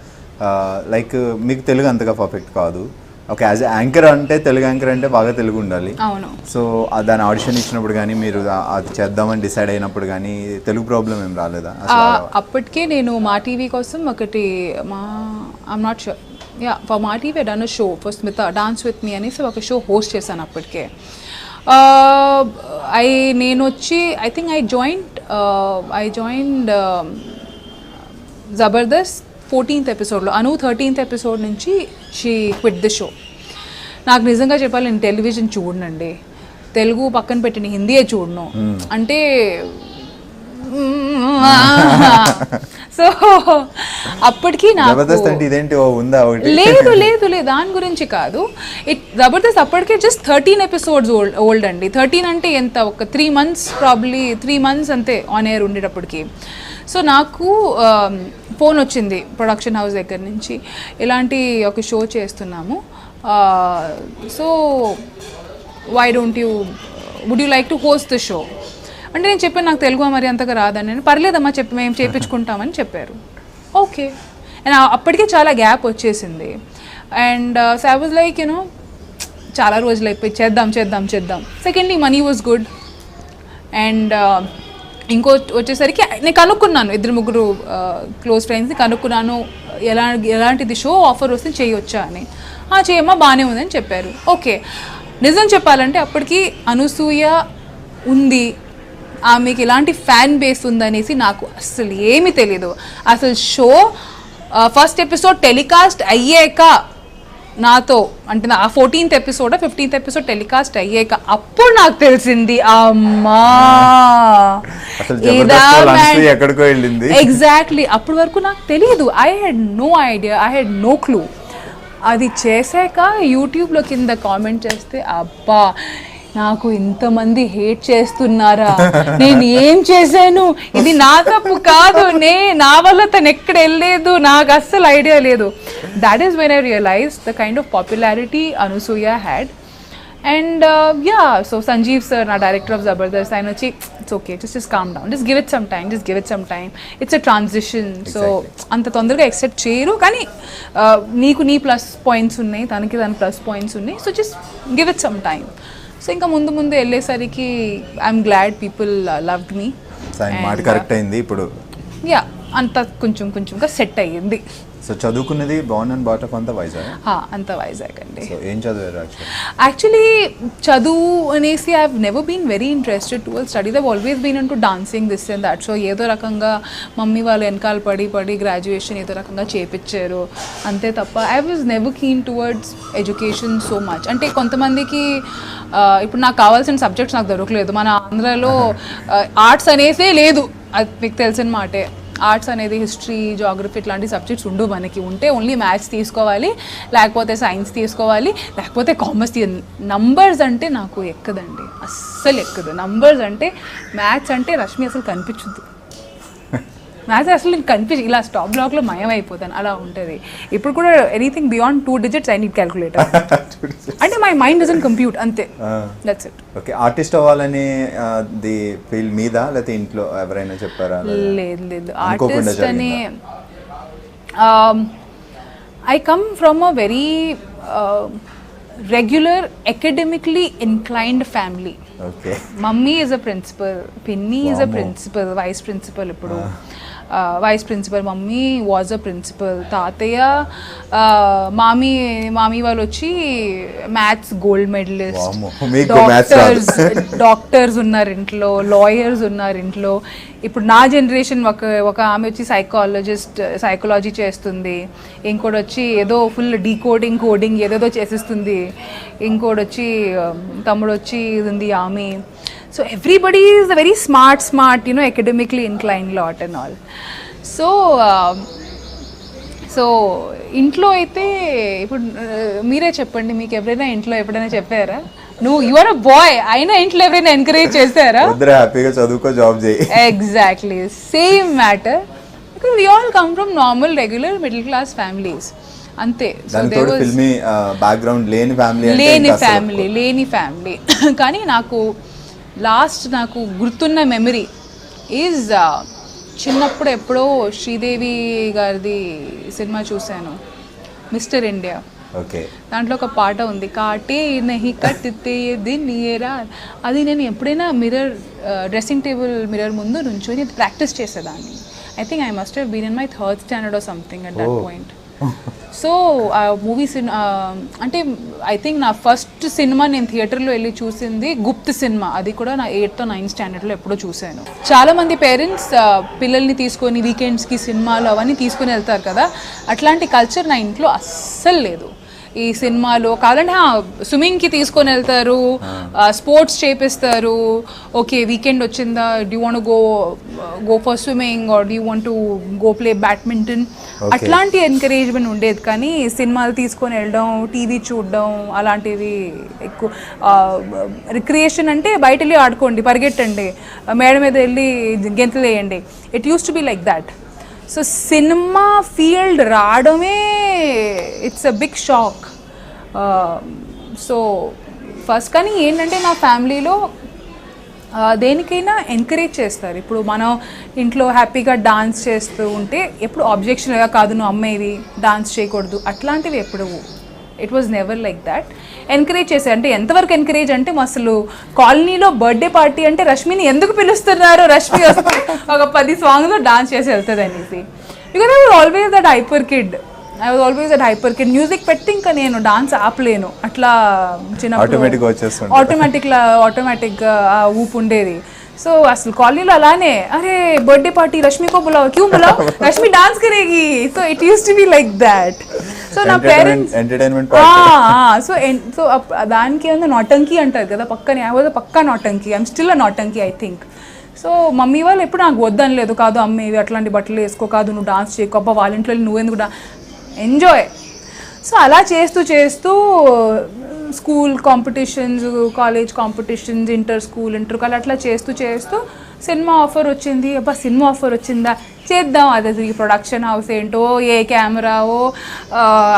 లైక్ మీకు తెలుగు అంతగా పర్ఫెక్ట్ కాదు. ఓకే, యాజ్ యాంకర్ అంటే తెలుగు యాంకర్ అంటే బాగా తెలుగు ఉండాలి. అవును. సో దాని ఆడిషన్ ఇచ్చినప్పుడు కానీ మీరు అది చేద్దామని డిసైడ్ అయినప్పుడు కానీ తెలుగు ప్రాబ్లం ఏం రాలేదా? అప్పటికే నేను మా టీవీ కోసం ఒకటి I'm not sure for Maa TV done a show for Smitha dance with me అనేసి ఒక షో హోస్ట్ చేశాను అప్పటికే. నేను వచ్చి I think I joined Jabardasth 14th ఎపిసోడ్లో. అను 13th ఎపిసోడ్ నుంచి షీ క్విట్ ది షో. నాకు నిజంగా చెప్పాలి నేను టెలివిజన్ చూడనండి, తెలుగు పక్కన పెట్టి హిందీయే చూడను. అంటే సో అప్పటికి జబర్దస్త్ నాకు అంటే ఇదేంటి ఉందా ఒకటి లేదు లేదు లేదు దాని గురించి కాదు. జబర్దస్త్ అప్పటికే జస్ట్ 13 ఎపిసోడ్స్ ఓల్డ్ అండి. 13 అంటే ఎంత, ఒక 3 months ప్రాబ్లీ 3 months అంతే ఆన్ ఎయిర్ ఉండేటప్పటికి. సో నాకు ఫోన్ వచ్చింది ప్రొడక్షన్ హౌస్ దగ్గర నుంచి, ఇలాంటి ఒక షో చేస్తున్నాము, so why don't you would you like to host the show అంటే నేను చెప్పాను నాకు తెలుగు మరి అంతగా రాదని. నేను పర్లేదమ్మా చెప్పి మేము చేయించుకుంటామని చెప్పారు. ఓకే, అండ్ అప్పటికే చాలా గ్యాప్ వచ్చేసింది. And so I was like you know చాలా రోజులు అయిపోయి చేద్దాం చేద్దాం చేద్దాం. Secondly money was good. And ఇంకో వచ్చేసరికి నేను కనుక్కున్నాను, 2-3 క్లోజ్ ఫ్రెండ్స్ని కనుక్కున్నాను, ఎలాంటిది షో ఆఫర్ వస్తే చేయొచ్చా అని. చేయమ్మా బాగానే ఉందని చెప్పారు. ఓకే, నిజం చెప్పాలంటే అప్పటికి అనసూయ ఉంది, ఆమెకి ఇలాంటి ఫ్యాన్ బేస్ ఉందనేసి నాకు అసలు ఏమీ తెలీదు. అసలు షో ఫస్ట్ ఎపిసోడ్ టెలికాస్ట్ అయ్యాక నాతో అంటే ఆ 14th episode 15th episode telecast అయ్యాక అప్పుడు నాకు తెలిసింది అమ్మా ఎగ్జాక్ట్లీ. అప్పటి వరకు నాకు తెలియదు. I had no idea, I had no clue. అది చేశాక యూట్యూబ్లో కింద కామెంట్ చేస్తే అబ్బా నాకు ఇంతమంది హేట్ చేస్తున్నారా, నేను ఏం చేశాను, ఇది నా తప్పు కాదు, నా వల్ల తను ఎక్కడ వెళ్ళలేదు, నాకు అస్సలు ఐడియా లేదు. That is when I realise the kind of popularity Anasuya had. And yeah, so Sanjeev sir నా డైరెక్టర్ ఆఫ్ జబర్దస్త్, ఆయన వచ్చి it's okay, just calm down, just give it some time, it's a transition, so అంత తొందరగా ఎక్సెప్ట్ చేయరు, కానీ నీకు నీ ప్లస్ పాయింట్స్ ఉన్నాయి, తనకి దాని ప్లస్ పాయింట్స్ ఉన్నాయి, so just give it some time. So ఇంకా ముందు వెళ్ళేసరికి ఐఎమ్ గ్లాడ్ పీపుల్ లవ్డ్ మీ. మాట కరెక్ట్ అయింది ఇప్పుడు. యా, అంత కొంచెంగా సెట్ అయ్యింది. సో చదువుకున్నది బాన్ అండ్ బాటప్ అంతా వైజాగ్? అంతా వైజాగ్ అండి. ఏం చదివారు యాక్చువల్లీ? చదువు అనేసి I have never been very interested towards studies. I always been into dancing this and that. So ఏదో రకంగా మమ్మీ వాళ్ళు వెనకాల పడి గ్రాడ్యుయేషన్ ఏదో రకంగా చేపించారు అంతే తప్ప I was never keen towards education so much. అంటే కొంతమందికి ఇప్పుడు నాకు కావాల్సిన సబ్జెక్ట్స్ నాకు దొరకలేదు. మన ఆంధ్రాలో ఆర్ట్స్ అనేసే లేదు, అది మీకు తెలిసిన మాటే. ఆర్ట్స్ అనేది హిస్టరీ, జాగ్రఫీ ఇట్లాంటి సబ్జెక్ట్స్ ఉండవు మనకి. ఉంటే ఓన్లీ మ్యాథ్స్ తీసుకోవాలి, లేకపోతే సైన్స్ తీసుకోవాలి, లేకపోతే కామర్స్ నంబర్స్ అంటే నాకు ఎక్కదండి, అస్సలు ఎక్కదు. నంబర్స్ అంటే మ్యాథ్స్ అంటే రష్మి అసలు కనిపించదు. మ్యాథ్స్ అసలు నేను కన్ఫ్యూజ్, ఇలా స్టాప్ బ్లాక్లో మయం అయిపోతాను, అలా ఉంటుంది. ఇప్పుడు కూడా anything beyond 2 digits I need calculator. అంటే మై మైండ్ డజంట్ కంప్యూట్, అంతే, దట్స్ ఇట్. ఓకే, ఆర్టిస్ట్ అవ్వాలని ది ఫీల్డ్ మీద లేకపోతే ఇంట్లో ఎవరైనా చెప్పారా? లేదు, ఆర్టిస్ట్ అని I come from a very regular academically inclined family. Okay. Mummy is a principal, Pinny is a principal, vice principal ఇప్పుడు. Vice principal, mummy was a principal, తాతయ్య మామీ వాళ్ళు వచ్చి మ్యాథ్స్ గోల్డ్ మెడలిస్ట్, డాక్టర్స్ ఉన్నారు ఇంట్లో, లాయర్స్ ఉన్నారు ఇంట్లో. ఇప్పుడు నా జనరేషన్ ఒక ఆమె వచ్చి సైకాలజీ చేస్తుంది, ఇంకోటి వచ్చి ఏదో ఫుల్ కోడింగ్ ఏదేదో చేసేస్తుంది, ఇంకోటి వచ్చి తమ్ముడు వచ్చి ఇది ఉంది ఆమె. So everybody is a very smart, academically inclined lot and all. So ఇంట్లో అయితే ఇప్పుడు మీరే చెప్పండి, మీకు ఎవరైనా ఇంట్లో ఎప్పుడైనా చెప్పారా యు ఆర్ అ బాయ్ అయినా ఇంట్లో ఎవరైనా ఎంకరేజ్ చేశారా? హ్యాపీగా చదువుకో, జాబ్ చేయి. Exactly same matter, because we all come from normal regular middle class families, అంతే. లేని ఫ్యామిలీ కానీ నాకు గుర్తున్న మెమరీ ఈజ్ చిన్నప్పుడు ఎప్పుడో శ్రీదేవి గారిది సినిమా చూశాను, మిస్టర్ ఇండియా. దాంట్లో ఒక పాట ఉంది, కాటే నహి కట్తే దిన్నియేరా. అది నేను ఎప్పుడైనా డ్రెస్సింగ్ టేబుల్ మిర్రర్ ముందు నుంచొని ప్రాక్టీస్ చేసేదాన్ని. I think I must have been in my 3rd standard or something at that point. So movies అంటే ఐ థింక్ నా ఫస్ట్ సినిమా నేను థియేటర్లో వెళ్ళి చూసింది గుప్త్ సినిమా. అది కూడా నా 8th or 9th standardలో ఎప్పుడో చూశాను. చాలామంది పేరెంట్స్ పిల్లల్ని తీసుకొని వీకెండ్స్కి సినిమాలు అవన్నీ తీసుకొని వెళ్తారు కదా, అట్లాంటి కల్చర్ నా ఇంట్లో అస్సలు లేదు. ఈ సినిమాలో కావాలంటే స్విమ్మింగ్కి తీసుకొని వెళ్తారు, స్పోర్ట్స్ చేపిస్తారు. ఓకే వీకెండ్ వచ్చిందా, do want go for swimming or do want to go play badminton, అట్లాంటి ఎంకరేజ్మెంట్ ఉండేది. కానీ సినిమాలు తీసుకొని వెళ్ళడం, టీవీ చూడడం అలాంటివి ఎక్కువ. రిక్రియేషన్ అంటే బయట వెళ్ళి ఆడుకోండి, పరిగెట్టండి, మేడ మీద వెళ్ళి గెంతులు వేయండి. It used to be like that. So cinema field రావడమే it's a big shock. So first కానీ ఏంటంటే నా ఫ్యామిలీలో దేనికైనా ఎంకరేజ్ చేస్తారు. ఇప్పుడు మనం ఇంట్లో హ్యాపీగా డాన్స్ చేస్తూ ఉంటే ఎప్పుడు ఆబ్జెక్షన్గా కాదు నువ్వు అమ్మాయివి డాన్స్ చేయకూడదు అట్లాంటివి ఎప్పుడు. It was never like that. Encourage చేశారు. అంటే ఎంతవరకు ఎంకరేజ్ అంటే అసలు కాలనీలో బర్త్డే పార్టీ అంటే రష్మిని ఎందుకు పిలుస్తున్నారు, రష్మి వస్తే ఒక 10 సాంగ్లో డాన్స్ చేసి వెళ్తుంది అనేసి. Because I was always that hyper kid. Music పెట్టి ఇంకా నేను డాన్స్ ఆపలేను. అట్లా చిన్నప్పుడు ఆటోమేటిక్గా ఊపు ఉండేది. సో అసలు కాలనీలో అలానే అరే బర్త్డే పార్టీ రష్మికో బులావ్ క్యూ బులావ్ రష్మి డాన్స్ కరేగి. So it used to be like that. So నా పేరెంట్స్ సో దానికి ఏమన్నా నాటంకి అంటారు కదా పక్కనే. ఐ వాజ్ పక్కా నాటంకి, ఐఎమ్ స్టిల్ అ నాటంకి ఐ థింక్. సో మమ్మీ వాళ్ళు ఎప్పుడు నాకు వద్దనలేదు, కాదు అమ్మేవి అట్లాంటి బట్టలు వేసుకో, కాదు నువ్వు డాన్స్ చేయకు, అబ్బా వాళ్ళ ఇంట్లో నువ్వెందుకు ఎంజాయ్. సో అలా చేస్తూ school competitions, college competitions, inter అట్లా చేస్తూ సినిమా ఆఫర్ వచ్చింది. అబ్బా సినిమా ఆఫర్ వచ్చిందా చేద్దాం. అది ఈ ప్రొడక్షన్ హౌస్ ఏంటో, ఏ కెమెరావో,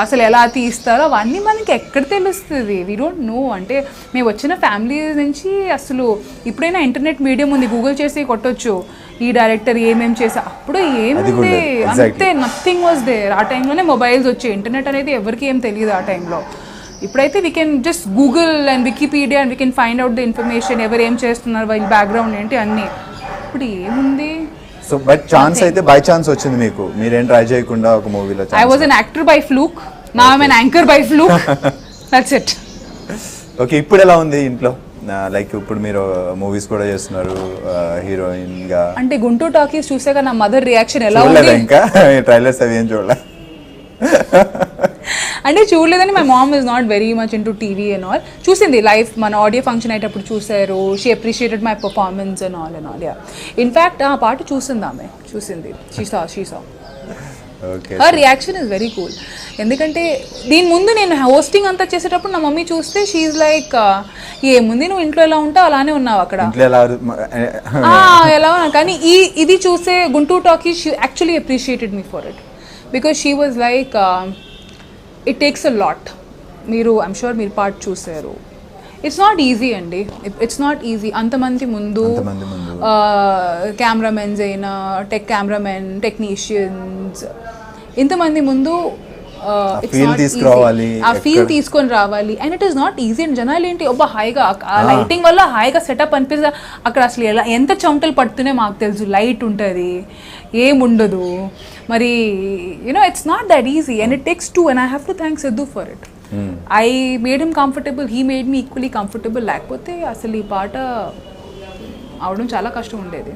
అసలు ఎలా తీస్తారో అవన్నీ మనకి ఎక్కడ తెలుస్తుంది. We don't know. అంటే మేము వచ్చిన ఫ్యామిలీ నుంచి అసలు ఇప్పుడైనా ఇంటర్నెట్ మీడియం ఉంది, గూగుల్ చేసి కొట్టొచ్చు ఈ డైరెక్టర్ ఏమేమి చేసా. అప్పుడు ఏముంది అంతే, నథింగ్ వాజ్ దేర్. ఆ టైంలోనే మొబైల్స్ వచ్చాయి, ఇంటర్నెట్ అనేది ఎవరికి ఏం తెలియదు ఆ టైంలో. ఇప్పుడైతే we can just Google and Wikipedia and we can find out the information, ఎవరు ఏం చేస్తున్నారు, వాళ్ళ బ్యాక్గ్రౌండ్ ఏంటి అన్నీ. ఇప్పుడు ఏముంది. సో బట్ ఛాన్స్ అయితే బై ఛాన్స్ వచ్చింది మీకు, మీరేం ట్రై చేయకుండా ఒక మూవీలో. I was an actor by fluke, now I am an anchor by fluke. That's it. Okay ఇప్పుడు ఎలా ఉంది ఇంట్లో? లైక్ ఇప్పుడు మీరు మూవీస్ కూడా చేస్తున్నారు హీరోయిన్ గా. అంటే గుంటూరు టాకీస్ చూసాక నా మదర్ రియాక్షన్ ఎలా ఉంది? ఇంకా ట్రైలర్స్ అవి ఏం చూడలే. అంటే చూడలేదని my mom is not very much into TV and all. చూసింది లైవ్ మన ఆడియో ఫంక్షన్ అయ్యేటప్పుడు చూసారు. She appreciated my performance and all. In fact ఆ పాట చూసింది ఆమె, చూసింది. She saw her reaction is very cool. ఎందుకంటే దీని ముందు నేను హోస్టింగ్ అంతా చేసేటప్పుడు నా మమ్మీ చూస్తే షీఈ్ లైక్ ఏముంది నువ్వు ఇంట్లో ఎలా ఉంటావు అలానే ఉన్నావు అక్కడ ఎలా ఉన్నా. కానీ ఇది చూసే Guntur Talkie she actually appreciated me for it because she was like it takes a lot. మీరు ఐమ్ షూర్ మీరు పార్ట్ చూసారు. ఇట్స్ నాట్ ఈజీ అండి, ఇట్స్ నాట్ ఈజీ. అంతమంది ముందు కెమెరామెన్స్ అయినా, కెమెరామెన్, టెక్నీషియన్స్, ఇంతమంది ముందు ఆ ఫీల్ తీసుకొని రావాలి. And it is not easy. And జనాలు ఏంటి ఒబ్బా హాయిగా లైటింగ్ వల్ల హాయిగా సెటప్ అనిపిస్తుంది. అక్కడ అసలు ఎలా ఎంత చెమటలు పడుతున్నాయి మాకు తెలుసు. లైట్ ఉంటుంది, ఏముండదు. మరి you know it's not that easy and it takes two. And I have to thank Siddhu for it. I made him comfortable, he made me equally comfortable. లేకపోతే అసలు ఈ పాట అవడం చాలా కష్టం ఉండేది.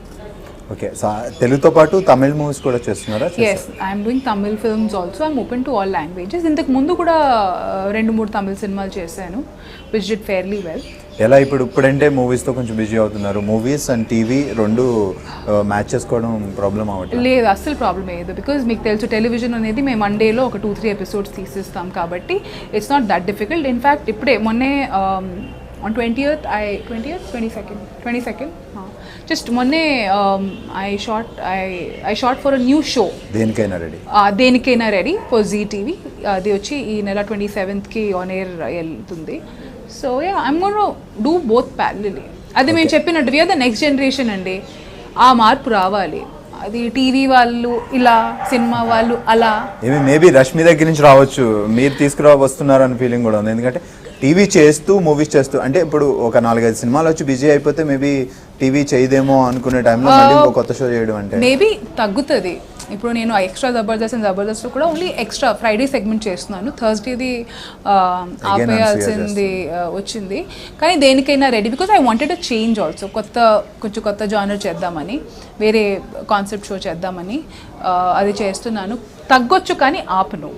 ఓకే, సో తెలుగుతో పాటు తమిళ్ మూవీస్ కూడా చేస్తున్నారా? Yes, I am doing Tamil films also. I am open to all languages. ఇంతకు ముందు కూడా 2-3 తమిళ సినిమాలు చేశాను, which did fairly well. ఎలా ఇప్పుడంటే మూవీస్తో కొంచెం బిజీ అవుతున్నారు. మూవీస్ అండ్ టీవీ రెండు మ్యాచ్ చేసుకోవడం ప్రాబ్లం అవ్వట్లేదు? లేదు, అస్సలు ప్రాబ్లం లేదు. బికాజ్ మీకు తెలుసు టెలివిజన్ అనేది మేము మండేలో ఒక 2-3 ఎపిసోడ్స్ తీసిస్తాం కాబట్టి it's not that difficult. In fact ఇప్పుడే మొన్నే on 22nd just మొన్నే I shot for a new show. దేనికైనా రెడీ ఫర్ జీ టీవీ. అది వచ్చి ఈ నెల 27th ఆన్ ఎయిర్ వెళ్తుంది. So I'm gonna do both parallelly. అది మేము చెప్పినట్టు వీఆర్ ద నెక్స్ట్ జనరేషన్ అండి. ఆ మార్పు రావాలి. అది టీవీ వాళ్ళు ఇలా, సినిమా వాళ్ళు అలా. మేబీ రష్మి దగ్గర నుంచి రావచ్చు, మీరు తీసుకురావస్తున్నారు అనే ఫీలింగ్ కూడా ఉంది. ఎందుకంటే టీవీ చేస్తూ మూవీస్ చేస్తూ, అంటే ఇప్పుడు ఒక 4-5 సినిమాలు వచ్చి బిజీ అయిపోతే మేబీ టీవీ చేయదేమో అనుకునే టైంలో మళ్ళీ ఇంకో కొత్త షో చేయడం అంటే మేబీ తగ్గుతుంది. ఇప్పుడు నేను ఎక్స్ట్రా జబర్దస్త్ కూడా ఓన్లీ ఎక్స్ట్రా ఫ్రైడే సెగ్మెంట్ చేస్తున్నాను. థర్స్డేది ఆపేయాల్సింది వచ్చింది. కానీ దేనికైనా ready because I wanted a change also. కొంచెం కొత్త జానర్ చేద్దామని, వేరే కాన్సెప్ట్ షో చేద్దామని అది చేస్తున్నాను. తగ్గొచ్చు కానీ ఆపను.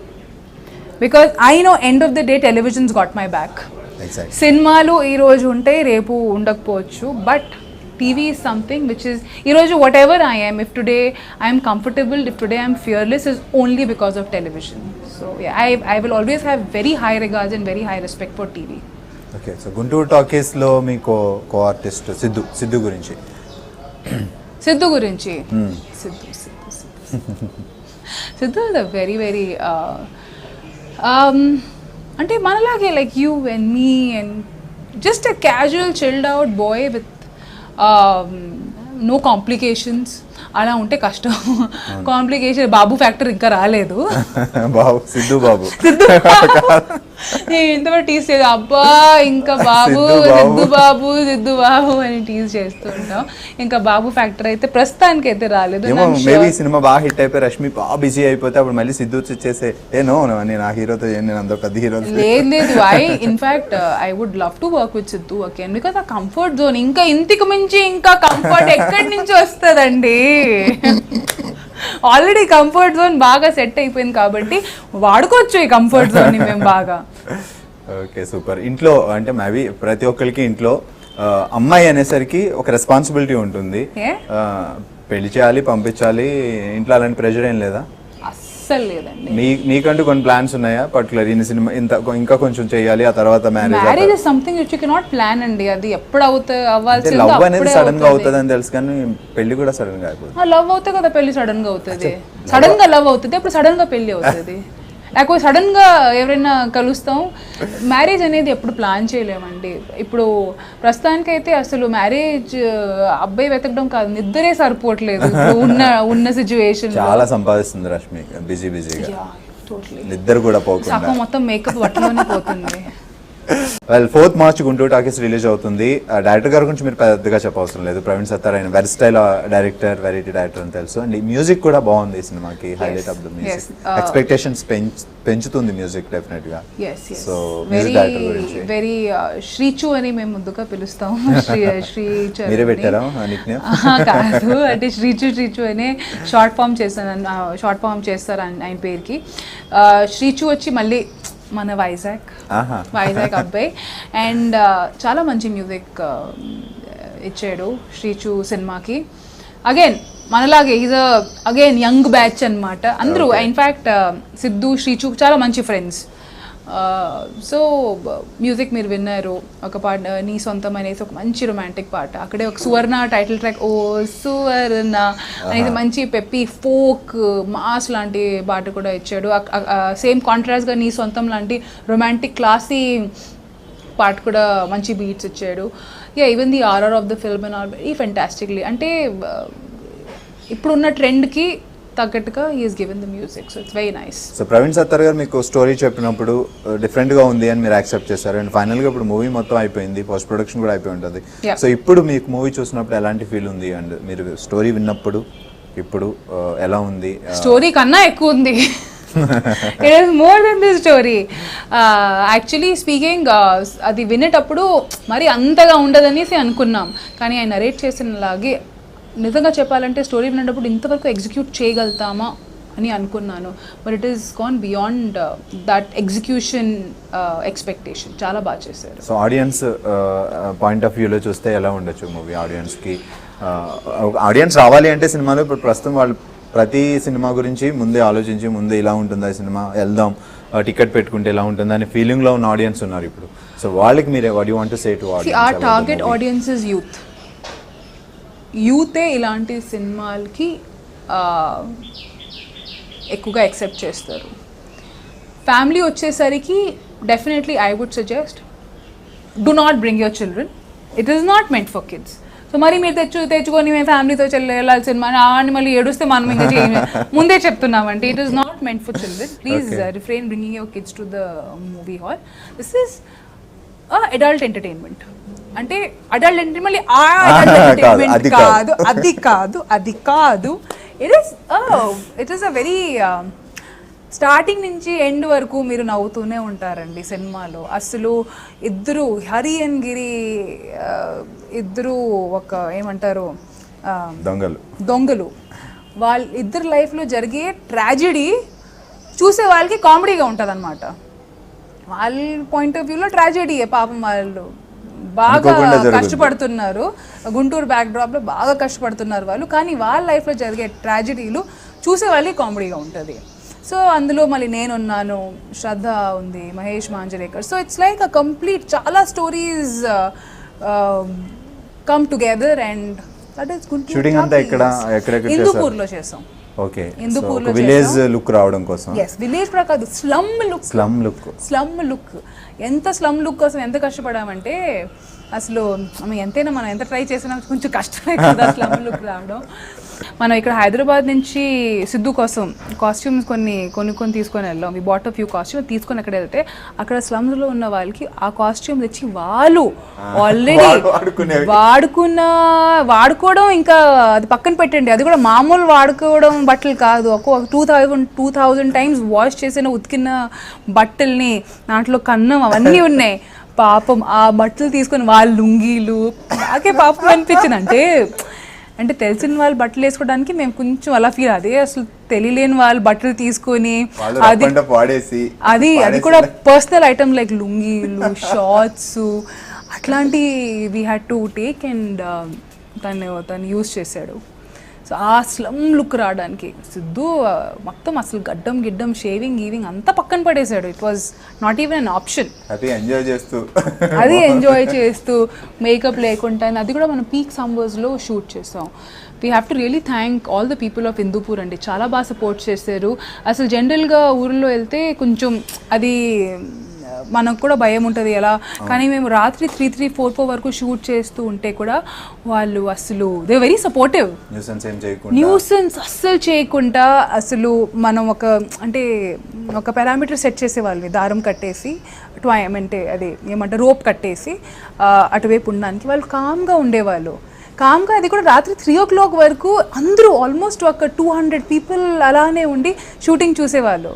Because I know end of the day television's got my back. Exact. సినిమాలు ఈరోజు ఉంటే రేపు ఉండకపోవచ్చు, but TV is something which is ఈరోజు whatever I am, if today I am comfortable, if today I am fearless, is only because of television. So yeah, I will always have very high regards and very high respect for TV. Okay, so Guntur టాకీస్లో మీకు కో ఆర్టిస్ట్ సిద్ధు గురించి. సిద్ధు గురించి Siddhu is a very very అంటే మనలాగే like you and me and just a casual chilled out boy with no complications. అలా ఉంటే కష్టం. కాంప్లికేషన్ బాబు ఫ్యాక్టర్ ఇంకా రాలేదు. బాబు సిద్ధు బాబు నేను ఎంతవరకు టీజ్ చేసి అబ్బా ఇంకా బాబు సిద్ధు బాబు అని టీజ్ చేస్తూ ఉంటాం. ఇంకా బాబు ఫ్యాక్టర్ అయితే ప్రస్తుతానికి అయితే రాలేదు. మేబీ సినిమా బాగా హిట్ అయిపోయి రష్మి బాగా బిజీ అయిపోతే అప్పుడు మళ్ళీ సిద్ధు వచ్చేసే నో నేను ఆ హీరోతో నేను అంత పెద్ద హీరో లేదు. In fact I would love to work with Siddhu again because ఆ కంఫర్ట్ జోన్ ఇంకా ఇంటికి మించి ఇంకా కంఫర్ట్ ఎక్కడి నుంచి వస్తుందండి. ఆల్రెడీ కంఫర్ట్ జోన్ బాగా సెట్ అయిపోయింది కాబట్టి వాడుకోవచ్చు ఈ కంఫర్ట్ జోన్ ని మేము బాగా. Okay, super. ఇంట్లో అంటే మేబీ ప్రతి ఒక్కరికి ఇంట్లో అమ్మాయి అనేసరికి ఒక రెస్పాన్సిబిలిటీ ఉంటుంది. పెళ్లి చేయాలి, పంపించాలి, ఇంట్లో అలాంటి ప్రెషర్ ఏం లేదా? అస్సలు లేదండి. నీకంటూ కొన్ని ప్లాన్స్ ఉన్నాయా పర్టికులర్ ఈ సినిమా ఇంకా కొంచెం చేయాలి ఆ తర్వాత marriage is something which you cannot plan అండి. అది ఎప్పుడు అవ్వాల్సింది లవ్ అనేది సడన్ గా అవుతుంది అని తెలుసు కానీ పెళ్లి కూడా సడన్ గా అయిపోతుంది. లవ్ అవుతే కదా పెళ్లి సడన్ గా అవుతుంది. సడన్ గా లవ్ అవుతుంది, అప్పుడు సడన్ గా పెళ్లి అవుతుంది. లేకపోతే సడన్ గా ఎవరైనా కలుస్తాం. మ్యారేజ్ అనేది ఎప్పుడు ప్లాన్ చేయలేమండి. ఇప్పుడు ప్రస్తుతానికైతే అసలు మ్యారేజ్ అబ్బాయి వెతకడం కాదు, నిద్రే సరిపోవట్లేదు ఉన్న సిచ్యువేషన్. చాలా సంపాదిస్తుంది రష్మి బిజీగా, నిద్ర కూడా పోకుండా సగం మొత్తం మేకప్ వాటిలోనే పోతుంది. Well 4th March Guntur talkies release అవుతుంది. డైరెక్టర్ గారి గురించి మీరు పెద్దగా చెప్పవసరం లేదు. ప్రవీణ్ సత్తార్ ఆయన వెర్స్టైల్ డైరెక్టర్, వెరైటీ డైరెక్టర్ అని తెలుసు. అండ్ మ్యూజిక్ కూడా బాగుంది ఈ సినిమాకి. Highlight of the music, expectations పెంచుతుంది మ్యూజిక్ డెఫినెట్ గా. సో మ్యూజిక్ డైరెక్టర్ గురించి వెరీ శ్రీచు అని మేము ముందుగా పిలుస్తాం. మీరే పెట్టారా నిక్ నేమ్? కాదు, అంటే శ్రీచు అనే షార్ట్ ఫామ్ చేస్తారు ఆయన పేరుకి. శ్రీచు వచ్చి మళ్ళీ మన వైజాగ్ అబ్బాయి అండ్ చాలా మంచి మ్యూజిక్ ఇచ్చాడు శ్రీచు సినిమాకి. అగైన్ మనలాగే ఈజ్ అగైన్ యంగ్ బ్యాచ్ అనమాట అందరూ. ఇన్ఫ్యాక్ట్ సిద్ధు శ్రీచు చాలా మంచి ఫ్రెండ్స్. సో మ్యూజిక్ మీరు విన్నారు, ఒక పాట నీ సొంతం అనేసి ఒక మంచి రొమాంటిక్ పాట. అక్కడే ఒక సువర్ణ టైటిల్ ట్రాక్, ఓ సువర్ణ అనేది మంచి పెప్పి ఫోక్ మాస్ లాంటి పాట కూడా ఇచ్చాడు. సేమ్ కాంట్రాస్ట్గా నీ సొంతం లాంటి రొమాంటిక్ క్లాసీ పాట కూడా మంచి బీట్స్ ఇచ్చాడు. Even the RR of the film and all very fantastically. అంటే ఇప్పుడున్న ట్రెండ్కి తగ్గట్టుగా is given the music. So it's very nice. So Praveen Sattar garu మీకు స్టోరీ చెప్పినప్పుడు డిఫరెంట్గా ఉంది అని మీరు యాక్సెప్ట్ చేశారు. అండ్ ఫైనల్గా ఇప్పుడు మూవీ మొత్తం అయిపోయింది, పోస్ట్ ప్రొడక్షన్ కూడా అయిపోయి ఉంటుంది. సో ఇప్పుడు మీకు మూవీ చూసినప్పుడు ఎలాంటి ఫీల్ ఉంది? అండ్ మీరు స్టోరీ విన్నప్పుడు ఇప్పుడు ఎలా ఉంది? స్టోరీ కన్నా ఎక్కువ ఉంది. It is more than the story. Actually speaking అది వినేటప్పుడు మరి అంతగా ఉండదనేసి అనుకున్నాం, కానీ ఆయన నరేట్ చేసినలాగే నిజంగా చెప్పాలంటే స్టోరీ వినేటప్పుడు ఇంతవరకు ఎగ్జిక్యూట్ చేయగలుగుతామా అని అనుకున్నాను. But it is gone beyond that execution expectation. చాలా బాగా చేశారు. సో ఆడియన్స్ పాయింట్ ఆఫ్ వ్యూలో చూస్తే ఎలా ఉండొచ్చు మూవీ? ఆడియన్స్ రావాలి అంటే సినిమాలో ఇప్పుడు ప్రస్తుతం వాళ్ళు ప్రతి సినిమా గురించి ముందే ఆలోచించి ముందే ఇలా ఉంటుందా ఈ సినిమా, వెళ్దాం టికెట్ పెట్టుకుంటే ఎలా ఉంటుంది అనే ఫీలింగ్లో ఉన్న ఆడియన్స్ ఉన్నారు ఇప్పుడు. సో వాళ్ళకి మీరే what you want to say to audience? Our target audience is యూతే ఇలాంటి సినిమాలకి ఎక్కువగా యాక్సెప్ట్ చేస్తారు. ఫ్యామిలీ వచ్చేసరికి definitely I would suggest do not bring your children. It is not meant for kids. So మరి మీరు తెచ్చుకొని మేము ఫ్యామిలీతో వెళ్ళాలి సినిమా అని మళ్ళీ ఏడుస్తే మనం ఇంకా ముందే చెప్తున్నామంటే it is not meant for children. Please refrain bringing your kids to the movie hall. This is adult entertainment. అంటే అడల్ట్ ఎంటర్టైన్మెంట్ మళ్ళీ అది కాదు. It is a very starting నుంచి ఎండ్ వరకు మీరు నవ్వుతూనే ఉంటారండి సినిమాలో. అసలు ఇద్దరు హరి అండ్ గిరి ఇద్దరు ఒక ఏమంటారు దొంగలు. వాళ్ళ ఇద్దరు లైఫ్లో జరిగే ట్రాజెడీ చూసే వాళ్ళకి కామెడీగా ఉంటుంది అనమాట. వాళ్ళ పాయింట్ ఆఫ్ వ్యూలో ట్రాజెడీయే పాపం, వాళ్ళు బాగా కష్టపడుతున్నారు, గుంటూరు బ్యాక్ డ్రాప్లో బాగా కష్టపడుతున్నారు వాళ్ళు, కానీ వాళ్ళ లైఫ్లో జరిగే ట్రాజెడీలు చూసే వాళ్ళకి కామెడీగా ఉంటుంది. సో అందులో మళ్ళీ నేనున్నాను, శ్రద్ధ ఉంది, Mahesh Manjrekar. So it's like a complete, చాలా stories come together and that is Guntur. Shooting అంతా ఎక్కడెక్కడ హిందూపూర్లో చేసాం. ఓకే, హిందూపూర్లో విలేజ్ లుక్ రావడం కోసం. విలేజ్ కూడా కాదు, స్లమ్ లుక్. ఎంత స్లమ్ లుక్ కోసం ఎంత కష్టపడామంటే అసలు ఎంతైనా మనం ఎంత ట్రై చేసినా కొంచెం కష్టమే కదా స్లమ్ లుక్ రావడం. మనం ఇక్కడ హైదరాబాద్ నుంచి సిద్ధు కోసం కాస్ట్యూమ్స్ కొన్ని తీసుకొని వెళ్ళాం. We bought a few costumes తీసుకొని అక్కడ వెళ్తే అక్కడ స్లమ్స్లో ఉన్న వాళ్ళకి ఆ కాస్ట్యూమ్స్ తెచ్చి వాళ్ళు ఆల్రెడీ వాడుకోవడం, ఇంకా అది పక్కన పెట్టండి, అది కూడా మామూలు వాడుకోవడం బట్టలు కాదు, ఒక 2000 టైమ్స్ వాష్ చేసిన ఉతికిన బట్టల్ని, దాంట్లో కన్నం అవన్నీ ఉన్నాయి. పాపం ఆ బట్టలు తీసుకొని వాళ్ళ లుంగీలు, నాకే పాపం అనిపించింది. అంటే తెలిసిన వాళ్ళు బట్టలు వేసుకోవడానికి మేము కొంచెం అలా ఫీల్, అదే అసలు తెలియలేని వాళ్ళు బట్టలు తీసుకొని అది కూడా పర్సనల్ ఐటమ్ లైక్ లుంగీలు, షార్ట్స్ అట్లాంటి we had to take and తను యూజ్ చేశాడు. సో ఆ స్లమ్ లుక్ రావడానికి సిద్ధు మొత్తం అసలు గిడ్డం షేవింగ్ అంతా పక్కన పడేశాడు. It was not even an option. అది ఎంజాయ్ చేస్తూ మేకప్ లేకుండా, అది కూడా మనం పీక్ సమ్మర్స్లో షూట్ చేసాం. We have to really thank all the people of Hindupur అండి, చాలా బాగా సపోర్ట్ చేశారు. అసలు జనరల్గా ఊరిలో వెళ్తే కొంచెం అది మనకు కూడా భయం ఉంటుంది ఎలా, కానీ మేము రాత్రి 3-4 వరకు షూట్ చేస్తూ ఉంటే కూడా వాళ్ళు అసలు దే వెరీ సపోర్టివ్. న్యూసెన్స్ అస్సలు చేయకుండా, అసలు మనం ఒక పారామీటర్ సెట్ చేసేవాళ్ళని, దారం కట్టేసి అంటే అది ఏమంటారు రోప్ కట్టేసి అటువైపు ఉండడానికి వాళ్ళు కామ్గా ఉండేవాళ్ళు. అది కూడా రాత్రి 3 o'clock వరకు అందరూ ఆల్మోస్ట్ ఒక 200 పీపుల్ అలానే ఉండి షూటింగ్ చూసేవాళ్ళు.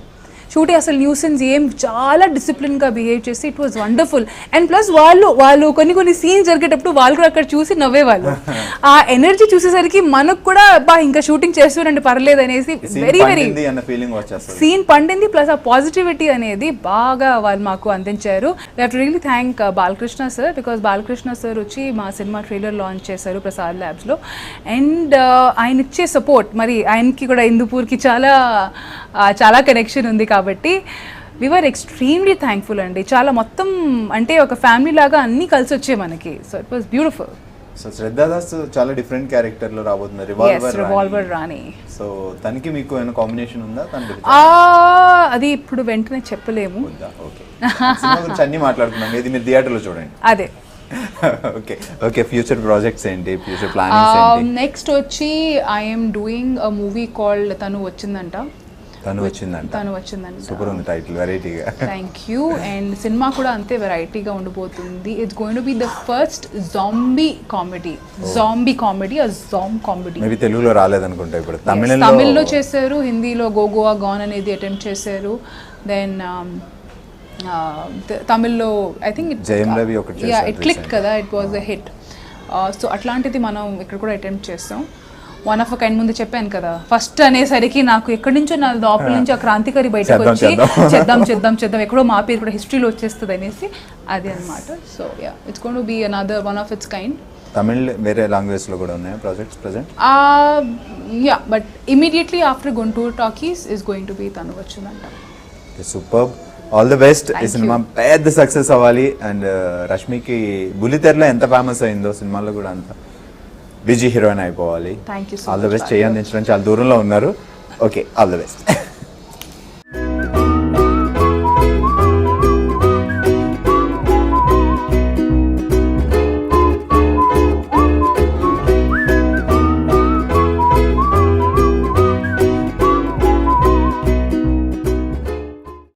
షూటింగ్ అసలు న్యూసెన్స్ ఏం చాలా డిసిప్లిన్గా బిహేవ్ చేసి it was wonderful. And plus వాళ్ళు కొన్ని సీన్స్ జరిగేటప్పుడు వాళ్ళు కూడా అక్కడ చూసి నవ్వేవాళ్ళు. ఆ ఎనర్జీ చూసేసరికి మనకు కూడా ఇంకా షూటింగ్ చేస్తుండండి పర్లేదు అనేసి వెరీ సీన్ పండింది. ప్లస్ ఆ పాజిటివిటీ అనేది బాగా వాళ్ళు మాకు అందించారు. We have to really thank Balakrishna sir, because Balakrishna sir వచ్చి మా సినిమా ట్రైలర్ లాంచ్ చేశారు ప్రసాద్ ల్యాబ్స్లో. అండ్ ఆయన ఇచ్చే సపోర్ట్, మరి ఆయనకి కూడా హిందూపూర్కి చాలా కనెక్షన్ ఉంది కాబట్టి వి వర్ ఎక్స్ట్రీమ్లీ థ్యాంక్ఫుల్ అండి. చాలా మొత్తం అంటే ఒక ఫ్యామిలీ లాగా అన్నీ కలిసి వచ్చాయి మనకి. So it was beautiful. So Shraddha Das చాలా డిఫరెంట్ క్యారెక్టర్ లో రాబోతుంది, రివాల్వర్ రాణి. సో తనకి మీకు ఏమైనా కాంబినేషన్ ఉందా? అది ఇప్పుడు వెంటనే చెప్పలేము. ఓకే, అన్ని మాట్లాడుతున్నాం, ఇది మీరు థియేటర్లో చూడండి. అదే. ఓకే, ఫ్యూచర్ ప్రాజెక్ట్స్ ఏంటి, ఫ్యూచర్ ప్లానింగ్స్ ఏంటి? నెక్స్ట్ వచ్చి I'm doing a movie called తను వచ్చిందంట. సూపర్ ఉంది టైటిల్, వెరైటీగా. Thank you. అండ్ సినిమా కూడా అంతే వెరైటీగా ఉండబోతుంది. It's going to be the first zombie comedy maybe తెలుగులో రాలేదనుకుంటా. ఇప్పుడు తమిళ్లో చేశారు, హిందీలో గోగోవా గాన్ అనేది అటెంప్ట్ చేశారు. దెన్ తమిళ్లో ఐ థింక్ ఇట్ క్లిక్ కదా, it was a hit. So అట్లాంటిది మనం ఇక్కడ కూడా అటెంప్ట్ చేస్తాం. వన్ ఆఫ్ అ కైండ్ ముందు చెప్పాను కదా, ఫస్ట్ అనేసరికి నాకు ఎక్కడి నుంచో నా లోపల నుంచి ఆ క్రాంతికారి బయటకు వచ్చి చేద్దాం ఎక్కడో మా పేరు కూడా హిస్టరీలో వచ్చేస్తుంది అనేసి అది అనమాట. So yeah, it's going to be another one of it's kind. Tamil వేరే లాంగ్వేజ్ లో కూడా ఉన్నాయా projects present? Yeah, but immediately after Guntur Talkies is going to B తను వచ్చిందంట. Superb, all the best. ఈ సినిమా పెద్ద సక్సెస్ అవ్వాలి. అండ్ రష్మికి బుల్లితెరలో ఎంత ఫేమస్ అయిందో సినిమాలో కూడా అంత బిజీ హీరోయిన్ అయిపోవాలి. Thank you. All the best. చేయి అందించడం చాలా దూరంలో ఉన్నారు. Okay, all the best.